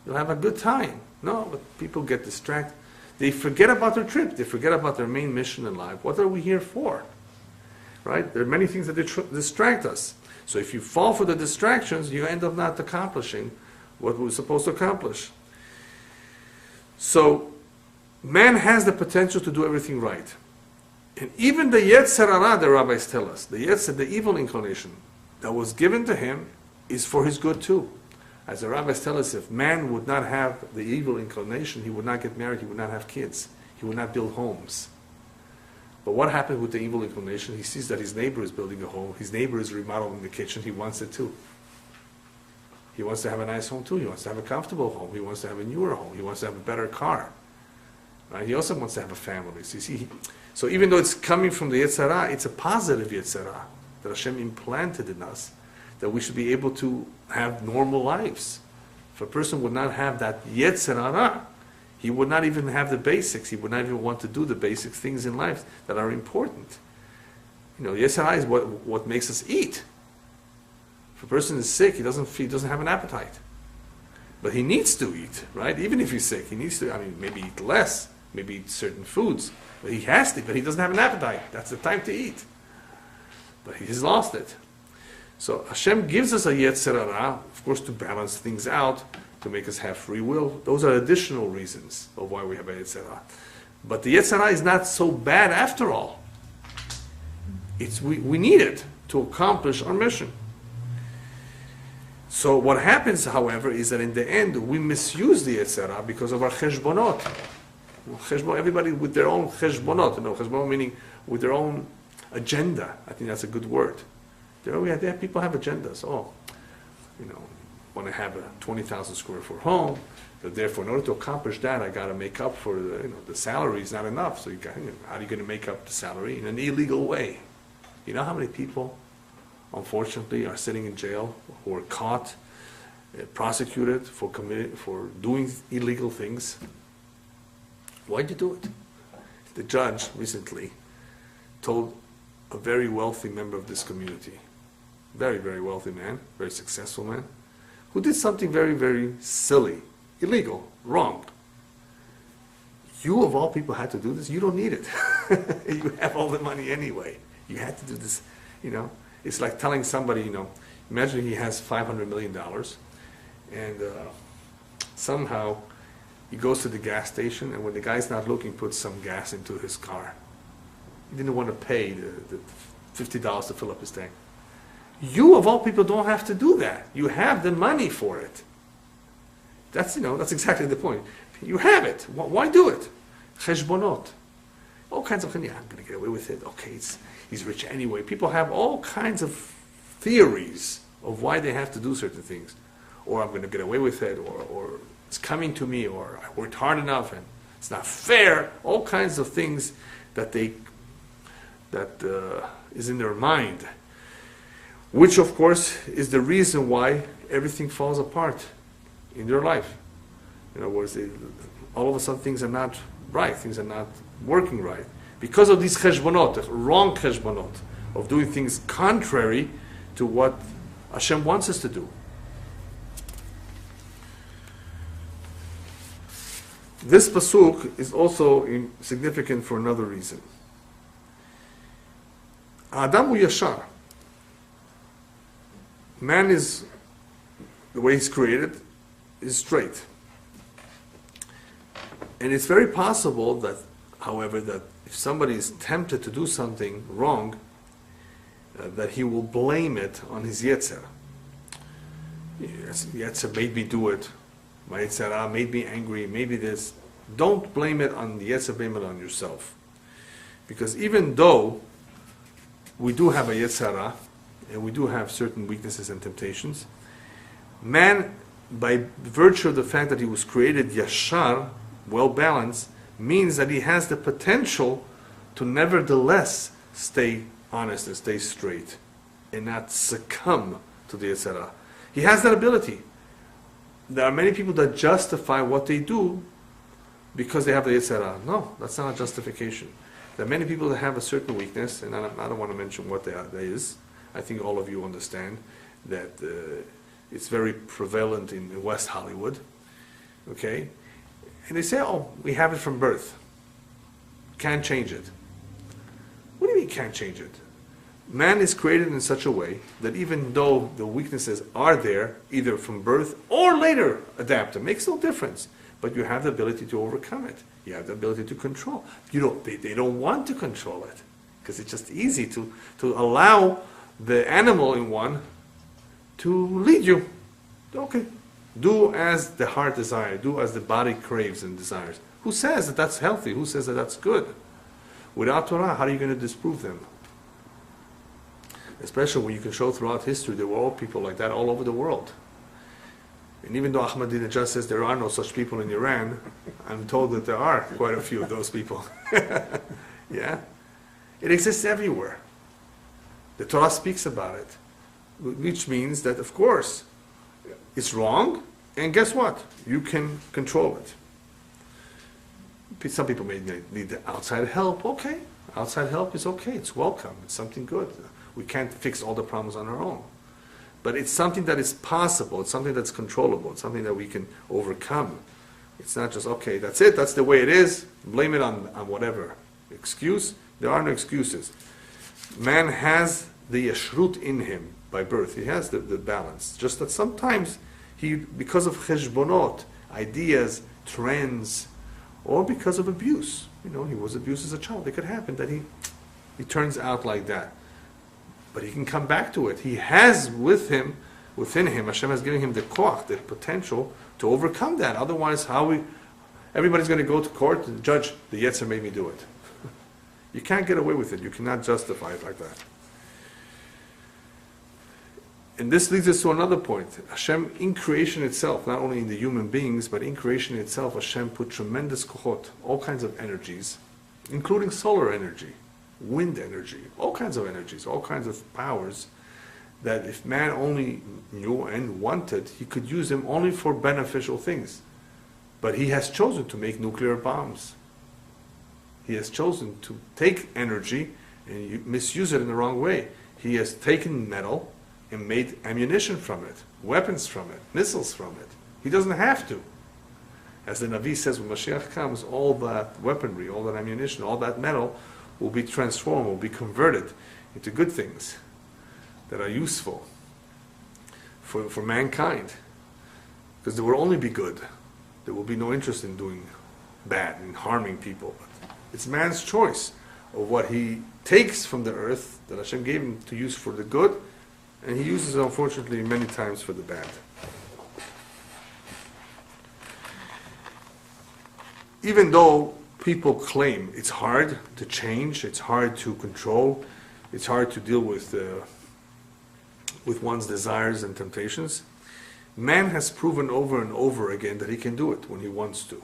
You'll have a good time. No, but people get distracted. They forget about their trip. They forget about their main mission in life. What are we here for? Right? There are many things that distract us. So if you fall for the distractions, you end up not accomplishing what we're supposed to accomplish. So, man has the potential to do everything right. And even the Yetzer Hara, the rabbis tell us, the evil inclination that was given to him is for his good too. As the rabbis tell us, if man would not have the evil inclination, he would not get married, he would not have kids, he would not build homes. But what happened with the evil inclination? He sees that his neighbor is building a home, his neighbor is remodeling the kitchen, he wants it too. He wants to have a nice home too, he wants to have a comfortable home, he wants to have a newer home, he wants to have a better car. Right? He also wants to have a family. So, you see, so even though it's coming from the Yetzer Hara, it's a positive Yetzer Hara that Hashem implanted in us, that we should be able to have normal lives. If a person would not have that Yetzer Hara, he would not even have the basics. He would not even want to do the basic things in life that are important. You know, Yetzer Hara is what makes us eat. If a person is sick, he doesn't have an appetite. But he needs to eat, right? Even if he's sick, he needs to, maybe eat less, maybe eat certain foods. But he has to, but he doesn't have an appetite. That's the time to eat. But he has lost it. So Hashem gives us a Yetzer Hara, of course, to balance things out, to make us have free will. Those are additional reasons of why we have a Yetzer Hara. But the Yetzer Hara is not so bad after all. We need it to accomplish our mission. So what happens, however, is that in the end, we misuse the Yetzer Hara because of our cheshbonot. Everybody with their own cheshbonot, cheshbonot meaning with their own agenda. I think that's a good word. People have agendas. Want to have a 20,000 square foot home. So therefore, in order to accomplish that, I got to make up for the salary is not enough. So how are you going to make up the salary in an illegal way? You know how many people, unfortunately, are sitting in jail who are caught, prosecuted for doing illegal things? Why'd you do it? The judge recently told a very wealthy member of this community, very, very wealthy man, very successful man, who did something very, very silly, illegal, wrong. You, of all people, had to do this? You don't need it. You have all the money anyway. You had to do this, It's like telling somebody, imagine he has $500 million, and somehow he goes to the gas station, and when the guy's not looking, puts some gas into his car. He didn't want to pay the $50 to fill up his tank. You, of all people, don't have to do that. You have the money for it. That's exactly the point. You have it. Why do it? Cheshbonot. All kinds of, I'm going to get away with it. Okay, he's rich anyway. People have all kinds of theories of why they have to do certain things. Or I'm going to get away with it, or it's coming to me, or I worked hard enough and it's not fair. All kinds of things that is in their mind. Which, of course, is the reason why everything falls apart in their life. In other words, all of a sudden things are not right, things are not working right. Because of these cheshbonot, wrong cheshbonot, of doing things contrary to what Hashem wants us to do. This pasuk is also significant for another reason. Adam hu yashar. Man is, the way he's created, is straight. And it's very possible that, however, that if somebody is tempted to do something wrong, that he will blame it on his Yetzer. Yes, Yetzer made me do it. My Yetzer Hara made me angry, maybe this. Don't blame it on the Yetzer, blame it on yourself. Because even though we do have a Yetzer Hara, and we do have certain weaknesses and temptations, man, by virtue of the fact that he was created yashar, well-balanced, means that he has the potential to nevertheless stay honest and stay straight and not succumb to the Yetzer Hara. He has that ability. There are many people that justify what they do because they have the Yetzer Hara. No, that's not a justification. There are many people that have a certain weakness, and I don't want to mention what that is. I think all of you understand that it's very prevalent in West Hollywood. Okay? And they say, we have it from birth. Can't change it. What do you mean can't change it? man is created in such a way that even though the weaknesses are there, either from birth or later adapted, makes no difference. But you have the ability to overcome it. You have the ability to control. They don't want to control it because it's just easy to allow the animal in one to lead you. Okay, do as the heart desires, do as the body craves and desires. Who says that that's healthy? Who says that that's good? Without Torah, how are you going to disprove them? Especially when you can show throughout history there were all people like that all over the world. And even though Ahmadinejad says there are no such people in Iran, I'm told that there are quite a few of those people. Yeah? It exists everywhere. The Torah speaks about it, which means that, of course, it's wrong, and guess what? You can control it. Some people may need the outside help. Okay, outside help is okay. It's welcome. It's something good. We can't fix all the problems on our own. But it's something that is possible. It's something that's controllable. It's something that we can overcome. It's not just, okay, that's it. That's the way it is. Blame it on whatever excuse. There are no excuses. Man has the yeshrut in him by birth. He has the balance. Just that sometimes because of cheshbonot, ideas, trends, or because of abuse. He was abused as a child. It could happen that he turns out like that. But he can come back to it. He has within him, Hashem has given him the koach, the potential to overcome that. Otherwise, everybody's going to go to court and judge, the Yetzer made me do it. You can't get away with it. You cannot justify it like that. And this leads us to another point. Hashem, in creation itself, not only in the human beings, but in creation itself, Hashem put tremendous kohot, all kinds of energies, including solar energy, wind energy, all kinds of energies, all kinds of powers, that if man only knew and wanted, he could use them only for beneficial things. But he has chosen to make nuclear bombs. He has chosen to take energy and misuse it in the wrong way. He has taken metal and made ammunition from it, weapons from it, missiles from it. He doesn't have to. As the Navi says, when Mashiach comes, all that weaponry, all that ammunition, all that metal will be transformed, will be converted into good things that are useful for mankind. Because there will only be good. There will be no interest in doing bad and harming people. It's man's choice of what he takes from the earth that Hashem gave him to use for the good, and he uses it, unfortunately, many times for the bad. Even though people claim it's hard to change, it's hard to control, it's hard to deal with one's desires and temptations, man has proven over and over again that he can do it when he wants to.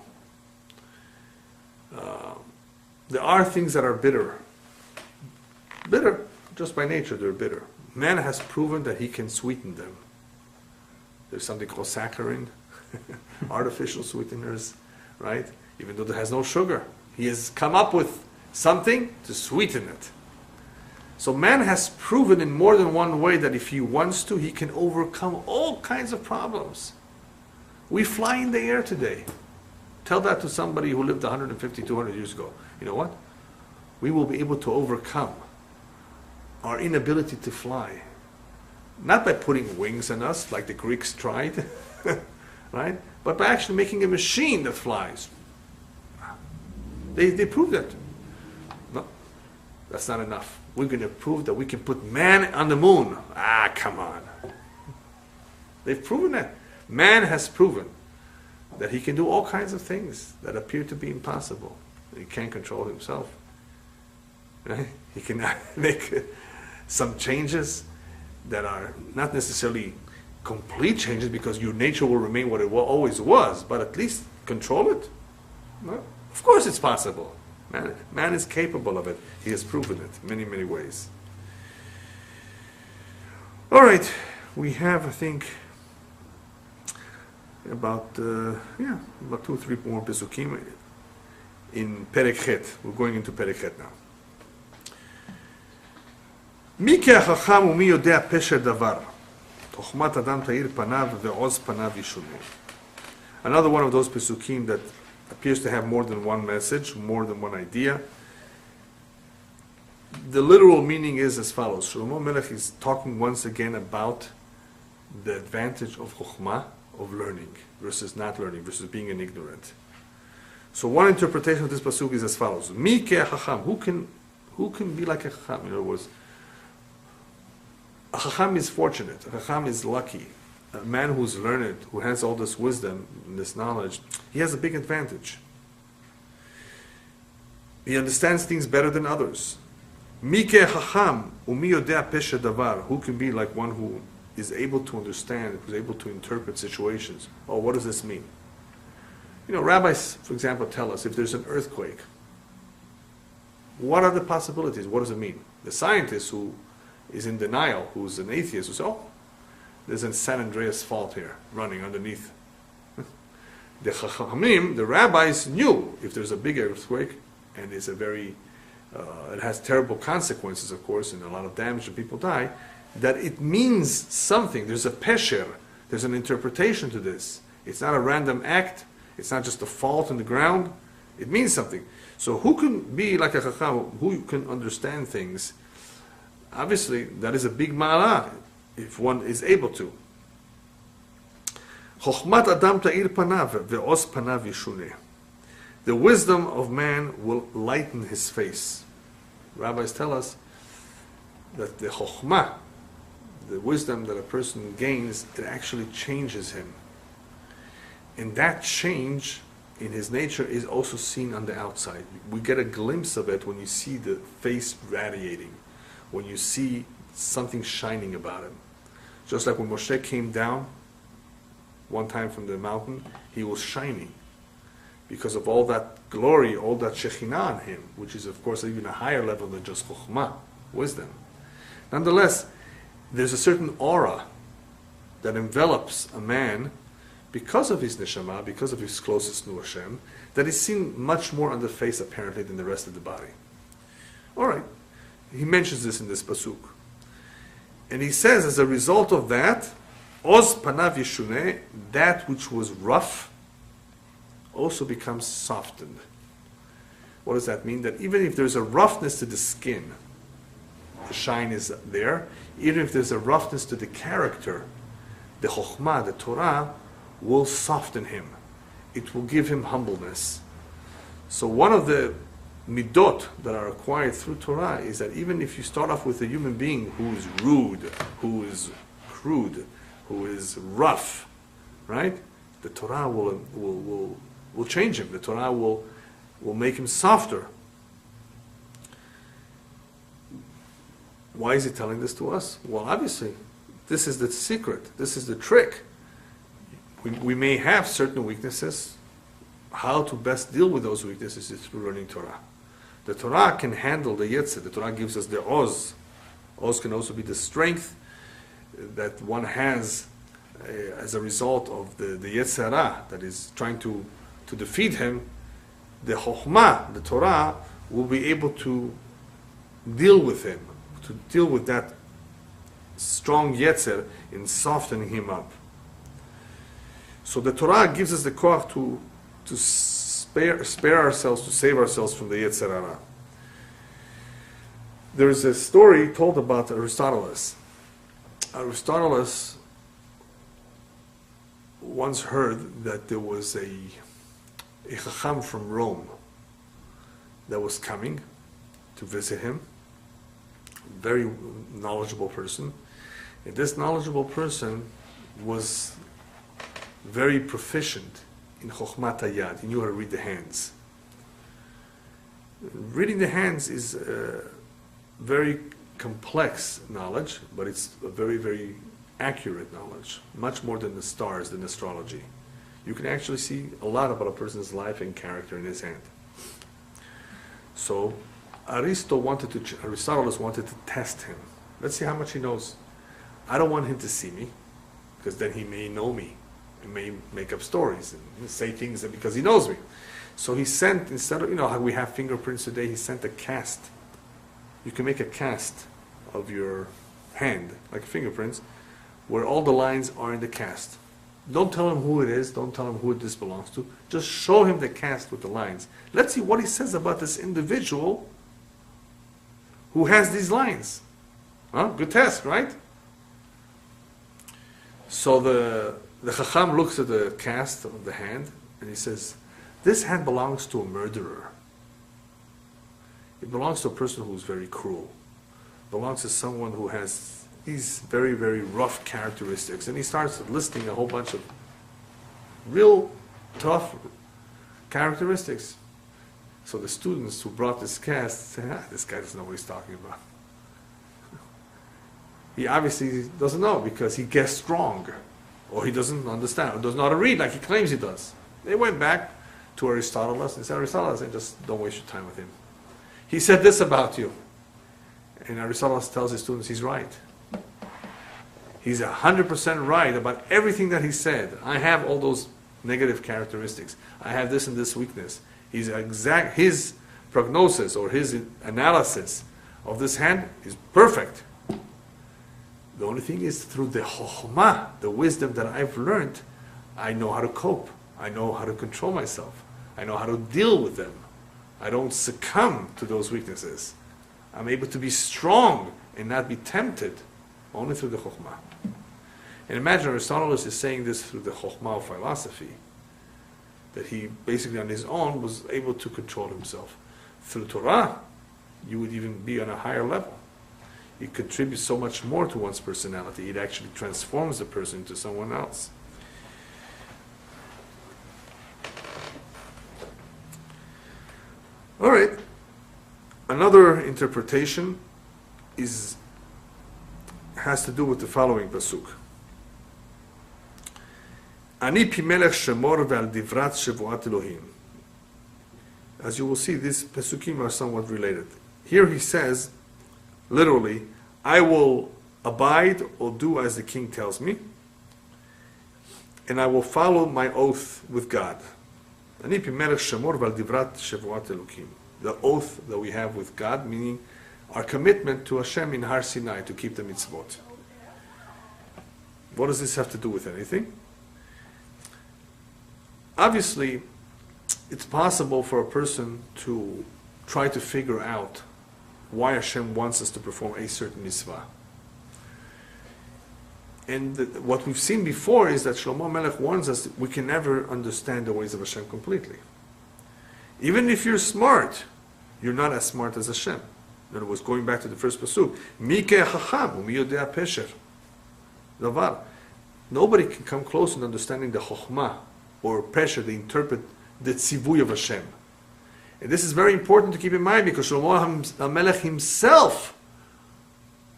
There are things that are bitter. Bitter, just by nature, they're bitter. Man has proven that he can sweeten them. There's something called saccharin, artificial sweeteners, right? Even though there has no sugar. He has come up with something to sweeten it. So man has proven in more than one way that if he wants to, he can overcome all kinds of problems. We fly in the air today. Tell that to somebody who lived 150, 200 years ago. You know what? We will be able to overcome our inability to fly. Not by putting wings on us, like the Greeks tried, right? But by actually making a machine that flies. They proved it. No, that's not enough. We're going to prove that we can put man on the moon. Ah, come on. They've proven that. Man has proven that he can do all kinds of things that appear to be impossible. He can't control himself. Right? He can make some changes that are not necessarily complete changes because your nature will remain what it always was, but at least control it. Well, of course it's possible. Man is capable of it. He has proven it many, many ways. All right, we have, I think, about 2 or 3 more pesukim in Perek Chet. We're going into Perek Chet now. מי כהחכם ומי יודע פשר דבר? תחוכמת אדם תאיר פניו ועוז פניו ישונה. Another one of those pesukim that appears to have more than one message, more than one idea. the literal meaning is as follows. Shlomo Melech is talking once again about the advantage of chokhmah, of learning, versus not learning, versus being an ignorant. So one interpretation of this pasuk is as follows: Mi ke chacham, who can be like a chacham? In other words, a chacham is fortunate. A chacham is lucky. A man who's learned, who has all this wisdom and this knowledge, he has a big advantage. He understands things better than others. Mi ke chacham umi yodea peshe davar, who can be like one who is able to understand, who's able to interpret situations. Oh, what does this mean? You know, rabbis, for example, tell us if there's an earthquake, what are the possibilities? What does it mean? The scientist who is in denial, who's an atheist, who says, oh, there's a San Andreas fault here, running underneath. The Chachamim, the rabbis, knew if there's a big earthquake, and it's a very, it has terrible consequences, of course, and a lot of damage and people die, that it means something. There's a pesher, there's an interpretation to this. It's not a random act, it's not just a fault in the ground, it means something. So who can be like a Chacham, who can understand things? Obviously, that is a big ma'ala, if one is able to. Chokhmat adam ta'ir panav ve'os panav yishuneh. The wisdom of man will lighten his face. Rabbis tell us that the chokhmah, the wisdom that a person gains, it actually changes him. And that change in his nature is also seen on the outside. We get a glimpse of it when you see the face radiating, when you see something shining about him. Just like when Moshe came down one time from the mountain, he was shining because of all that glory, all that Shekhinah on him, which is of course even a higher level than just Chokhmah, wisdom. Nonetheless, there's a certain aura that envelops a man because of his neshama, because of his closest to Hashem, that is seen much more on the face apparently than the rest of the body. All right, he mentions this in this pasuk. And he says, as a result of that, Oz panav yishuneh, that which was rough, also becomes softened. What does that mean? That even if there's a roughness to the skin, the shine is there. Even if there's a roughness to the character, the chokhmah, the Torah, will soften him. It will give him humbleness. So one of the midot that are acquired through Torah is that even if you start off with a human being who is rude, who is crude, who is rough, right? The Torah will change him. The Torah will make him softer. Why is he telling this to us? Well, obviously, this is the secret. This is the trick. We may have certain weaknesses. How to best deal with those weaknesses is through learning Torah. The Torah can handle the Yetzer. The Torah gives us the Oz. Oz can also be the strength that one has as a result of the Yetzer Hara that is trying to defeat him. The Chokhmah, the Torah, will be able to deal with him, to deal with that strong Yetzer in softening him up. So the Torah gives us the koach to spare ourselves, to save ourselves from the Yetzer Hara. There is a story told about Aristoteles. Aristoteles once heard that there was a chacham from Rome that was coming to visit him, a very knowledgeable person. And this knowledgeable person was very proficient in Chokhmat Hayad. He knew how to read the hands. Reading the hands is very complex knowledge, but it's a very, very accurate knowledge, much more than the stars, than astrology. You can actually see a lot about a person's life and character in his hand. So Aristoteles wanted to test him. Let's see how much he knows. I don't want him to see me, because then he may know me. He may make up stories and say things because he knows me. So he sent, instead of, you know how we have fingerprints today, he sent a cast. You can make a cast of your hand, like fingerprints, where all the lines are in the cast. Don't tell him who it is, don't tell him who this belongs to. Just show him the cast with the lines. Let's see what he says about this individual who has these lines? Huh? Good test, right? So the Chacham looks at the cast of the hand and he says, this hand belongs to a murderer. It belongs to a person who's very cruel. It belongs to someone who has these very, very rough characteristics. And he starts listing a whole bunch of real tough characteristics. So the students who brought this cast say, this guy doesn't know what he's talking about. He obviously doesn't know because he guessed wrong. Or he doesn't understand, or doesn't know how to read like he claims he does. They went back to Aristotle and said, Aristotle, just don't waste your time with him. He said this about you. And Aristotle tells his students he's right. He's 100% right about everything that he said. I have all those negative characteristics. I have this and this weakness. His prognosis or his analysis of this hand is perfect. The only thing is through the chokhmah, the wisdom that I've learned, I know how to cope. I know how to control myself. I know how to deal with them. I don't succumb to those weaknesses. I'm able to be strong and not be tempted only through the chokhmah. And imagine Aristotle is saying this through the chokhmah of philosophy, that he basically on his own was able to control himself. Through Torah, you would even be on a higher level. It contributes so much more to one's personality. It actually transforms the person into someone else. All right. Another interpretation has to do with the following pasuk. Ani pi melech shemor ve'al divrat shevuat Elohim. As you will see, these pasukim are somewhat related. Here he says, literally, I will abide or do as the king tells me, and I will follow my oath with God. Ani pi melech shemor ve'al divrat shevuat Elohim. The oath that we have with God, meaning our commitment to Hashem in Har Sinai to keep the mitzvot. What does this have to do with anything? Obviously, it's possible for a person to try to figure out why Hashem wants us to perform a certain mitzvah. And what we've seen before is that Shlomo Melech warns us that we can never understand the ways of Hashem completely. Even if you're smart, you're not as smart as Hashem. In other words, going back to the first pasuk, Mi ke'chacham u'mi yodea pesher. Davar. Nobody can come close in understanding the chokhmah or pesher, they interpret the tzivui of Hashem. And this is very important to keep in mind because Shlomo HaMelech himself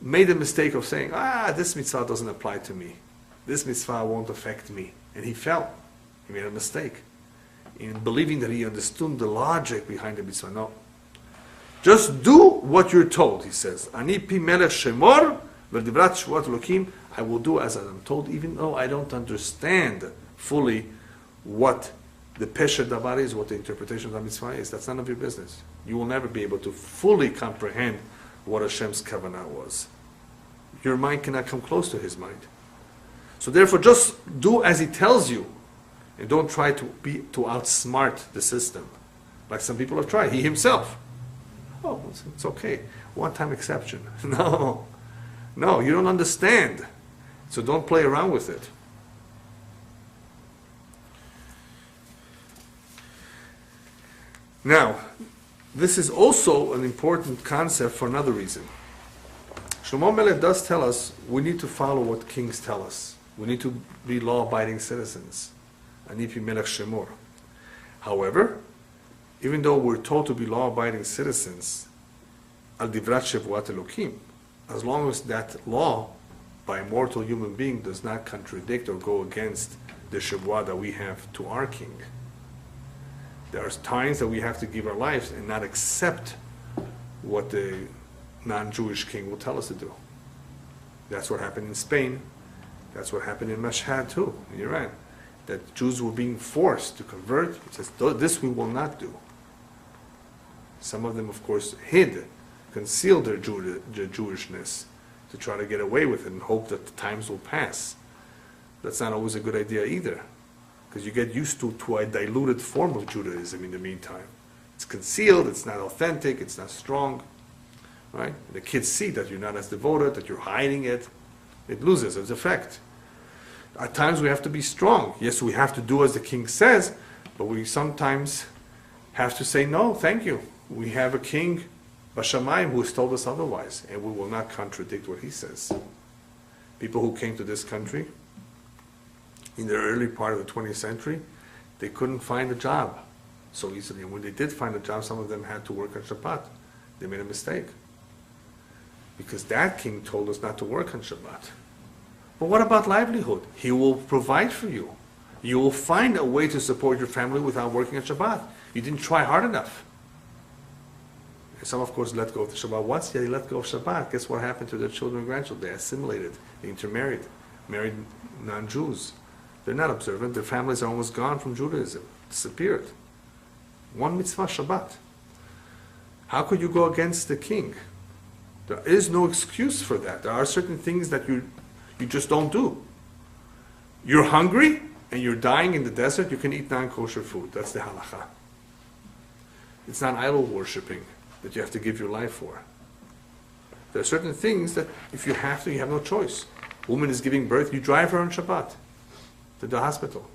made the mistake of saying, this mitzvah doesn't apply to me. This mitzvah won't affect me. And he fell. He made a mistake in believing that he understood the logic behind the mitzvah. No. Just do what you're told, he says. Ani pi melech shemor v'divrat shvuat Elokim. I will do as I'm told, even though I don't understand fully what the pesher davar is, what the interpretation of the mitzvah is. That's none of your business. You will never be able to fully comprehend what Hashem's kavanah was. Your mind cannot come close to his mind. So therefore, just do as he tells you. And don't try to outsmart the system. Like some people have tried. He himself. Oh, it's okay. One-time exception. No, you don't understand. So don't play around with it. Now, this is also an important concept for another reason. Shlomo Melech does tell us we need to follow what kings tell us. We need to be law-abiding citizens. Ani pi melech shemor. However, even though we're told to be law-abiding citizens, al divrat shevuat Elokim, as long as that law by a mortal human being does not contradict or go against the shevuah that we have to our king. There are times that we have to give our lives and not accept what the non-Jewish king will tell us to do. That's what happened in Spain. That's what happened in Mashhad too, in Iran. That Jews were being forced to convert. It says, this we will not do. Some of them, of course, concealed their Jewishness to try to get away with it and hope that the times will pass. That's not always a good idea either, because you get used to a diluted form of Judaism in the meantime. It's concealed, it's not authentic, it's not strong. right? The kids see that you're not as devoted, that you're hiding it. It loses its effect. At times we have to be strong. Yes, we have to do as the king says, but we sometimes have to say, no, thank you. We have a king, Bashamayim, who has told us otherwise, and we will not contradict what he says. People who came to this country in the early part of the 20th century, they couldn't find a job so easily. And when they did find a job, some of them had to work on Shabbat. They made a mistake. Because that king told us not to work on Shabbat. But what about livelihood? He will provide for you. You will find a way to support your family without working on Shabbat. You didn't try hard enough. And some, of course, let go of the Shabbat. Once they let go of Shabbat, guess what happened to their children and grandchildren? They assimilated. They intermarried. Married non-Jews. They're not observant. Their families are almost gone from Judaism. Disappeared. One mitzvah, Shabbat. How could you go against the king? There is no excuse for that. There are certain things that you just don't do. You're hungry and you're dying in the desert, you can eat non-kosher food. That's the halacha. It's not idol worshipping that you have to give your life for. There are certain things that if you have to, you have no choice. Woman is giving birth, you drive her on Shabbat to the hospital.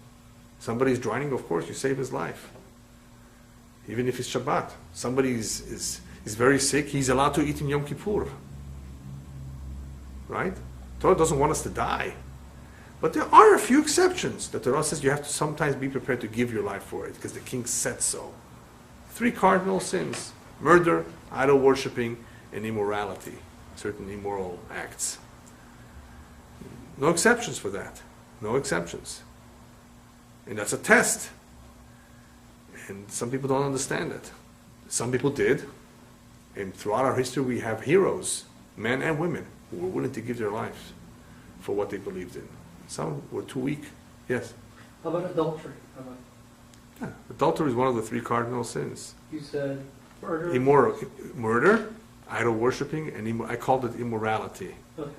Somebody's drowning, of course, you save his life. Even if it's Shabbat. Somebody is very sick, he's allowed to eat in Yom Kippur. Right? Torah doesn't want us to die. But there are a few exceptions. The Torah says you have to sometimes be prepared to give your life for it, because the king said so. 3 cardinal sins: murder, idol worshipping, and immorality. Certain immoral acts. No exceptions for that. No exceptions. And that's a test. And some people don't understand it. Some people did. And throughout our history we have heroes, men and women, who were willing to give their lives for what they believed in. Some were too weak. Yes? How about adultery? Yeah, adultery is one of the 3 cardinal sins. You said murder? Murder, idol worshipping, and I called it immorality. Okay.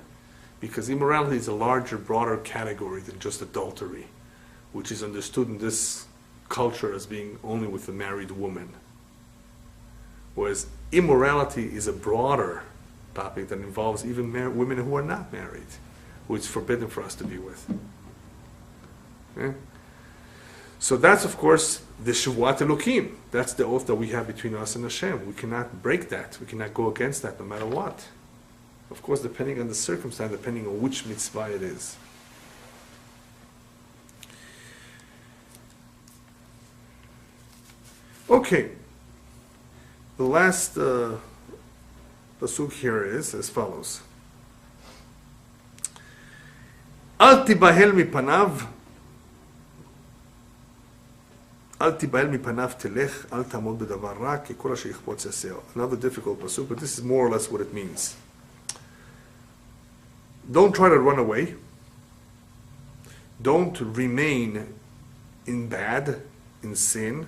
Because immorality is a larger, broader category than just adultery, which is understood in this culture as being only with a married woman. Whereas immorality is a broader topic that involves even women who are not married, who it's forbidden for us to be with. Okay? So that's, of course, the Shavuot Elokim. That's the oath that we have between us and Hashem. We cannot break that. We cannot go against that no matter what. Of course, depending on the circumstance, depending on which mitzvah it is. Okay. The last pasuk here is as follows. Al tibahel mipanav, al tibahel mipanav telech, al tamod bedavar ra, ki kol asher yichpotz yaseh. Another difficult pasuk, but this is more or less what it means. Don't try to run away. Don't remain in bad, in sin.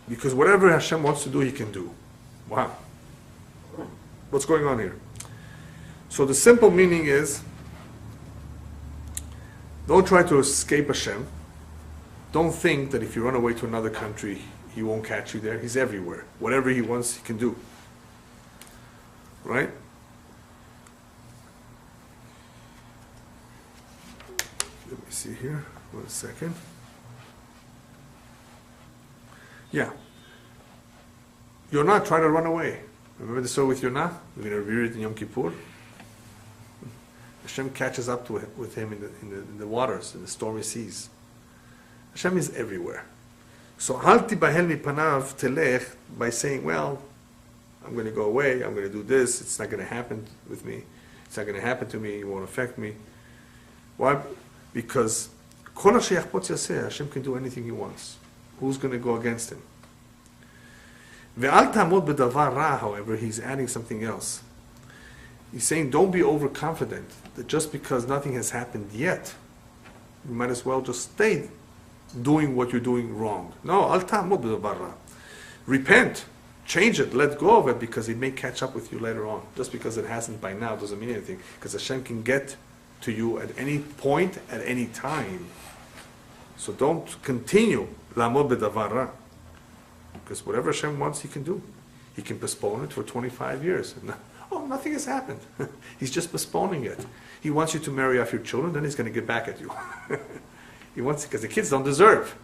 Because whatever Hashem wants to do, He can do. Wow. What's going on here? So the simple meaning is, don't try to escape Hashem. Don't think that if you run away to another country, He won't catch you there. He's everywhere. Whatever He wants, He can do. Right? Let me see here. 1 second. Yeah. You're not trying to run away. Remember the story with Yonah? We're going to read it in Yom Kippur. Hashem catches up with him in the waters, in the stormy seas. Hashem is everywhere. So, Hal tibahel mipanav telech, by saying, well, I'm going to go away, I'm going to do this, it's not going to happen with me, it's not going to happen to me, it won't affect me. Why? Because kol asher yichpotz yaseh, Hashem can do anything He wants. Who's going to go against Him? Ve'al tamod bedavar ra, however, He's adding something else. He's saying, don't be overconfident that just because nothing has happened yet, you might as well just stay doing what you're doing wrong. No, al tamod bedavar ra. Repent, change it, let go of it, because it may catch up with you later on. Just because it hasn't by now doesn't mean anything, because Hashem can get to you at any point, at any time. So don't continue lamod bedavar ra, because whatever Hashem wants, He can do. He can postpone it for 25 years. Oh, nothing has happened. He's just postponing it. He wants you to marry off your children, then he's going to get back at you. He wants, because the kids don't deserve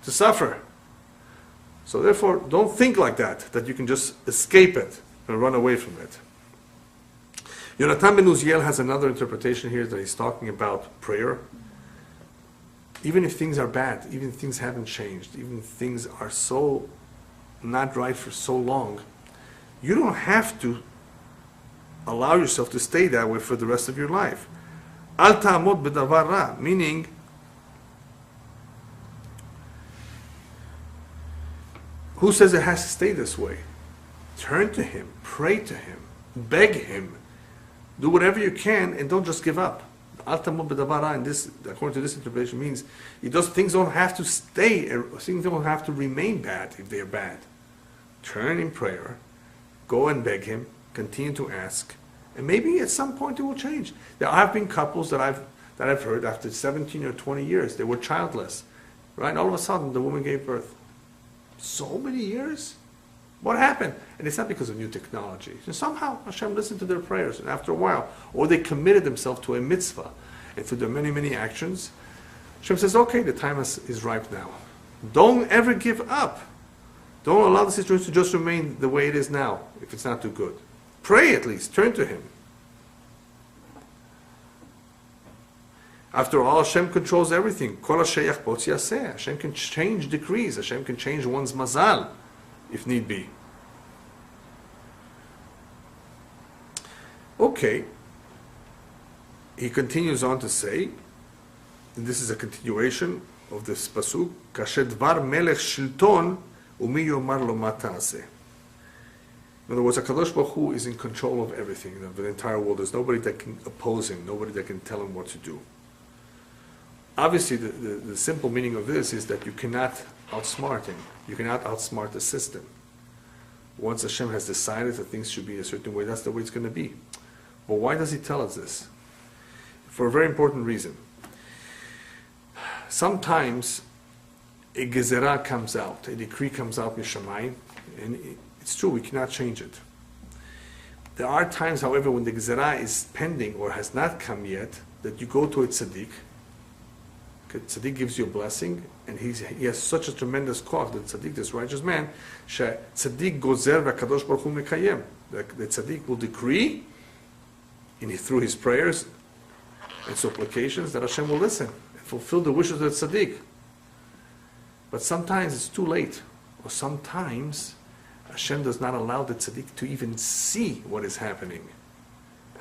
to suffer. So therefore, don't think like that you can just escape it and run away from it. Yonatan ben Uziel has another interpretation here that he's talking about prayer. Even if things are bad, even if things haven't changed, even if things are so not right for so long, you don't have to allow yourself to stay that way for the rest of your life. Al ta'amod b'davar ra, meaning who says it has to stay this way? Turn to him, pray to him, beg him, do whatever you can, and don't just give up. Al ta'amod b'davar ra, in this, according to this interpretation, means things don't have to stay, things don't have to remain bad if they're bad. Turn in prayer, go and beg him, continue to ask, and maybe at some point it will change. There have been couples that I've heard after 17 or 20 years, they were childless, right? All of a sudden, the woman gave birth. So many years? What happened? And it's not because of new technology. So somehow Hashem listened to their prayers, and after a while, or they committed themselves to a mitzvah, and through their many, many actions, Hashem says, okay, the time is ripe now. Don't ever give up. Don't allow the situation to just remain the way it is now, if it's not too good. Pray at least, turn to him. After all, Hashem controls everything. Hashem can change decrees. Hashem can change one's mazal, if need be. Okay. He continues on to say, and this is a continuation of this pasuk, Kasher dvar melech shilton umi yomar lo ma ta'aseh. In other words, HaKadosh Baruch Hu is in control of everything, of the entire world. There's nobody that can oppose him, nobody that can tell him what to do. Obviously, the simple meaning of this is that you cannot outsmart him. You cannot outsmart the system. Once Hashem has decided that things should be a certain way, that's the way it's going to be. But why does he tell us this? For a very important reason. Sometimes a gezerah comes out, a decree comes out in Shamayim, and it's true, we cannot change it. There are times, however, when the gezerah is pending or has not come yet, that you go to a tzaddik. Tzaddik gives you a blessing, and he has such a tremendous koach, the tzaddik, this righteous man, tzaddik gozer v'kadosh baruch hu mekayem. The tzaddik will decree, through his prayers and supplications, that Hashem will listen and fulfill the wishes of the tzaddik. But sometimes it's too late, or sometimes Hashem does not allow the tzaddik to even see what is happening,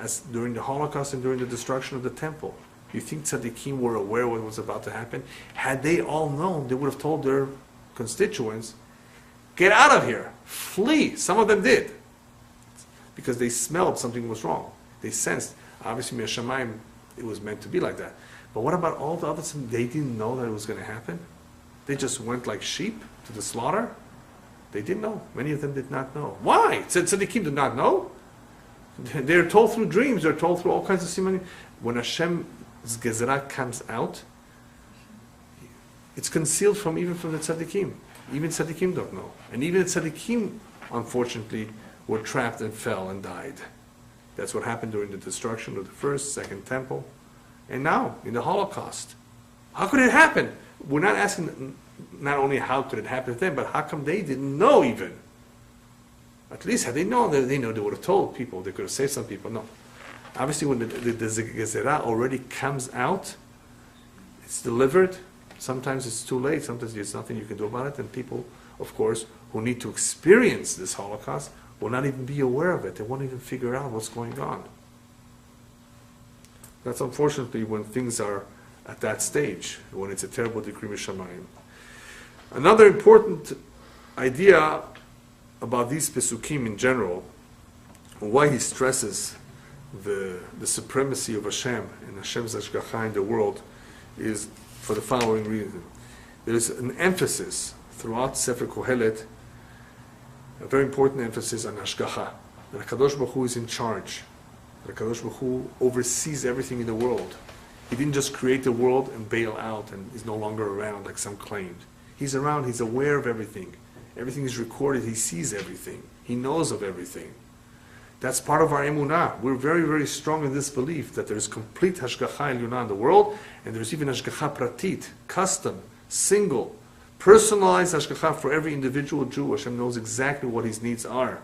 as during the Holocaust and during the destruction of the temple. You think tzaddikim were aware of what was about to happen? Had they all known, they would have told their constituents, get out of here, flee. Some of them did, because they smelled something was wrong. They sensed, obviously, Me'ashamayim, it was meant to be like that. But what about all the others? They didn't know that it was going to happen? They just went like sheep to the slaughter? They didn't know. Many of them did not know. Why? Tzaddikim did not know? They're told through dreams, they're told through all kinds of simanim. When Hashem's gezerah comes out, it's concealed even from the tzaddikim. Even tzaddikim don't know. And even the tzaddikim, unfortunately, were trapped and fell and died. That's what happened during the destruction of the first, second temple. And now, in the Holocaust. How could it happen? We're not asking not only how could it happen to them, but how come they didn't know even? At least had they known, they would have told people. They could have saved some people. No. Obviously, when the gezerah already comes out, it's delivered. Sometimes it's too late. Sometimes there's nothing you can do about it. And people, of course, who need to experience this Holocaust will not even be aware of it. They won't even figure out what's going on. That's unfortunately when things are at that stage, when it's a terrible decree Mishamayim. Another important idea about these Pesukim in general, why he stresses the supremacy of Hashem and Hashem's Hashgacha in the world, is for the following reason. There is an emphasis throughout Sefer Kohelet, a very important emphasis on Hashgacha, that HaKadosh Baruch Hu is in charge, that HaKadosh Baruch Hu oversees everything in the world. He didn't just create the world and bail out and is no longer around like some claimed. He's around, he's aware of everything, Everything is recorded. He sees everything. He knows of everything. That's part of our emunah. We're very, very strong in this belief that there's complete hashgacha eluna in the world, and there's even hashgacha pratit, custom, single, personalized hashgacha for every individual Jew. Hashem knows exactly what his needs are,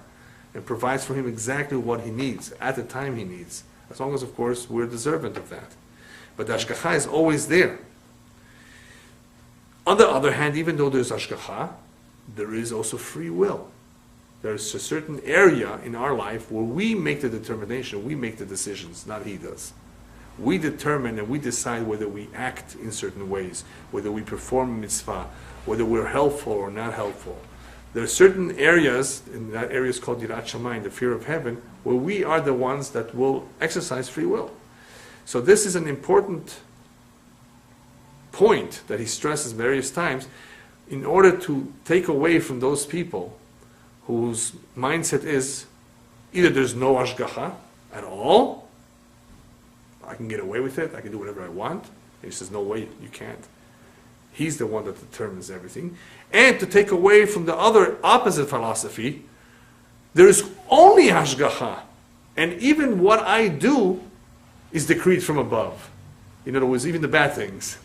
and provides for him exactly what he needs at the time he needs, as long as, of course, we're deserving of that. But the hashgacha is always there. On the other hand, even though there's hashgacha, there is also free will. There's a certain area in our life where we make the determination, we make the decisions, not he does. We determine and we decide whether we act in certain ways, whether we perform a mitzvah, whether we're helpful or not helpful. There are certain areas, and that area is called Yirat Shamayim, the fear of heaven, where we are the ones that will exercise free will. So this is an important point that he stresses various times in order to take away from those people whose mindset is either there's no ashgacha at all, I can get away with it, I can do whatever I want. And he says, no way, you can't. He's the one that determines everything. And to take away from the other opposite philosophy, there is only hashgacha. And even what I do is decreed from above. In other words, even the bad things.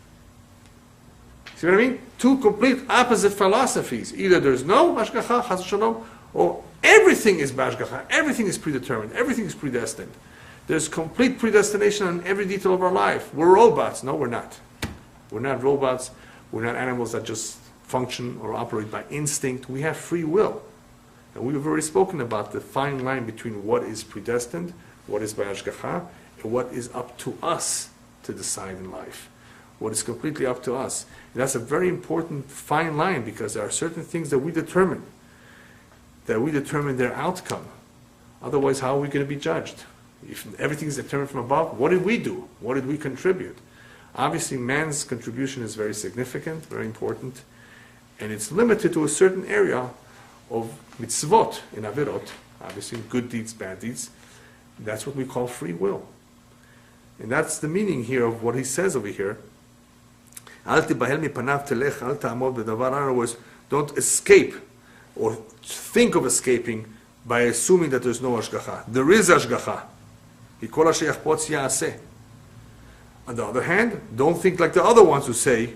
See what I mean? Two complete opposite philosophies. Either there's no hashgacha, chas v'shalom, or everything is b'hashgacha, everything is predetermined, everything is predestined. There's complete predestination on every detail of our life. We're robots. No, we're not. We're not robots. We're not animals that just function or operate by instinct. We have free will. And we've already spoken about the fine line between what is predestined, what is b'hashgacha, and what is up to us to decide in life. What is completely up to us. And that's a very important fine line, because there are certain things that we determine their outcome. Otherwise, how are we going to be judged? If everything is determined from above, what did we do? What did we contribute? Obviously, man's contribution is very significant, very important, and it's limited to a certain area of mitzvot in avirot, obviously good deeds, bad deeds. That's what we call free will. And that's the meaning here of what he says over here. Al tibahel mipanav telech al ta'amod b'davar. In other words, don't escape or think of escaping by assuming that there's no hashgacha. There is hashgacha. Kol asher yachpotz ya'aseh. On the other hand, don't think like the other ones who say,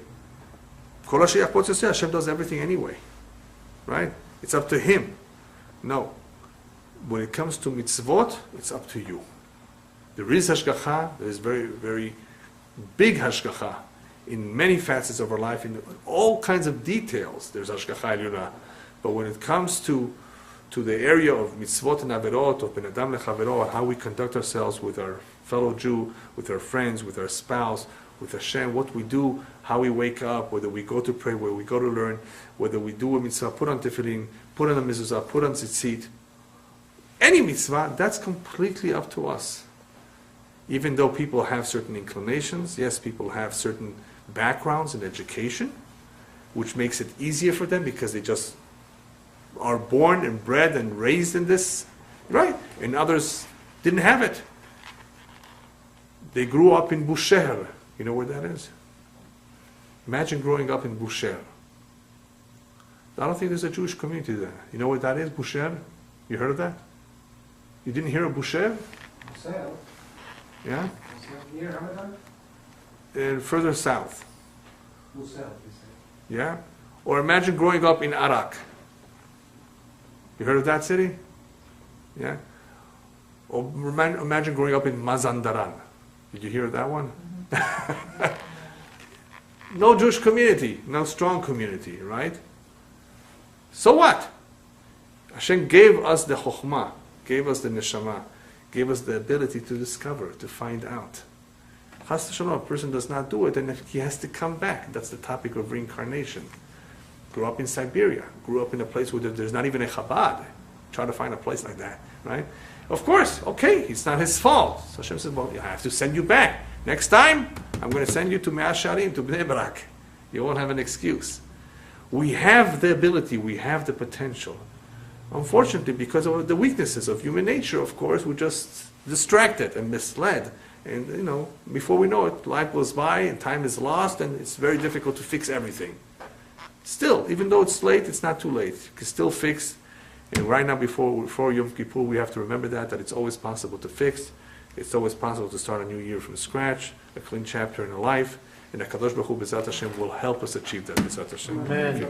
Kol asher yachpotz ya'aseh, Hashem does everything anyway. Right? It's up to him. No. When it comes to mitzvot, it's up to you. There is hashgacha, there is very, very big hashgacha in many facets of our life, in all kinds of details. There's hashgacha eluna. But when it comes to the area of mitzvot and averot, of ben adam lechavero, how we conduct ourselves with our fellow Jew, with our friends, with our spouse, with Hashem, what we do, how we wake up, whether we go to pray, whether we go to learn, whether we do a mitzvah, put on tefillin, put on a mezuzah, put on tzitzit, any mitzvah, that's completely up to us. Even though people have certain inclinations, yes, people have certain backgrounds in education, which makes it easier for them because they just are born and bred and raised in this, right? And others didn't have it. They grew up in Bushehr. You know where that is? Imagine growing up in Bushehr. I don't think there's a Jewish community there. You know where that is, Bushehr? You heard of that? You didn't hear of Bushehr? South. Yeah? Near Ramadan? And further south. South, you say. Yeah? Or imagine growing up in Arak. You heard of that city? Yeah? Or imagine growing up in Mazandaran. Did you hear of that one? Mm-hmm. No Jewish community, no strong community, right? So what? Hashem gave us the chokhmah, gave us the neshama, gave us the ability to discover, to find out. Chas v'shalom, a person does not do it, and he has to come back. That's the topic of reincarnation. Grew up in Siberia, grew up in a place where there's not even a Chabad. Try to find a place like that, right? Of course, okay, it's not his fault. So Hashem says, well, I have to send you back. Next time, I'm going to send you to Mea Sharim, to Bnei Brak. You won't have an excuse. We have the ability, we have the potential. Unfortunately, because of the weaknesses of human nature, of course, we're just distracted and misled. And, you know, before we know it, life goes by and time is lost, and it's very difficult to fix everything. Still, even though it's late, it's not too late. You can still fix. And right now, before Yom Kippur, we have to remember that it's always possible to fix. It's always possible to start a new year from scratch, a clean chapter in a life. And HaKadosh Baruch Hu, B'ezrat Hashem, will help us achieve that, B'ezrat Hashem. Amen.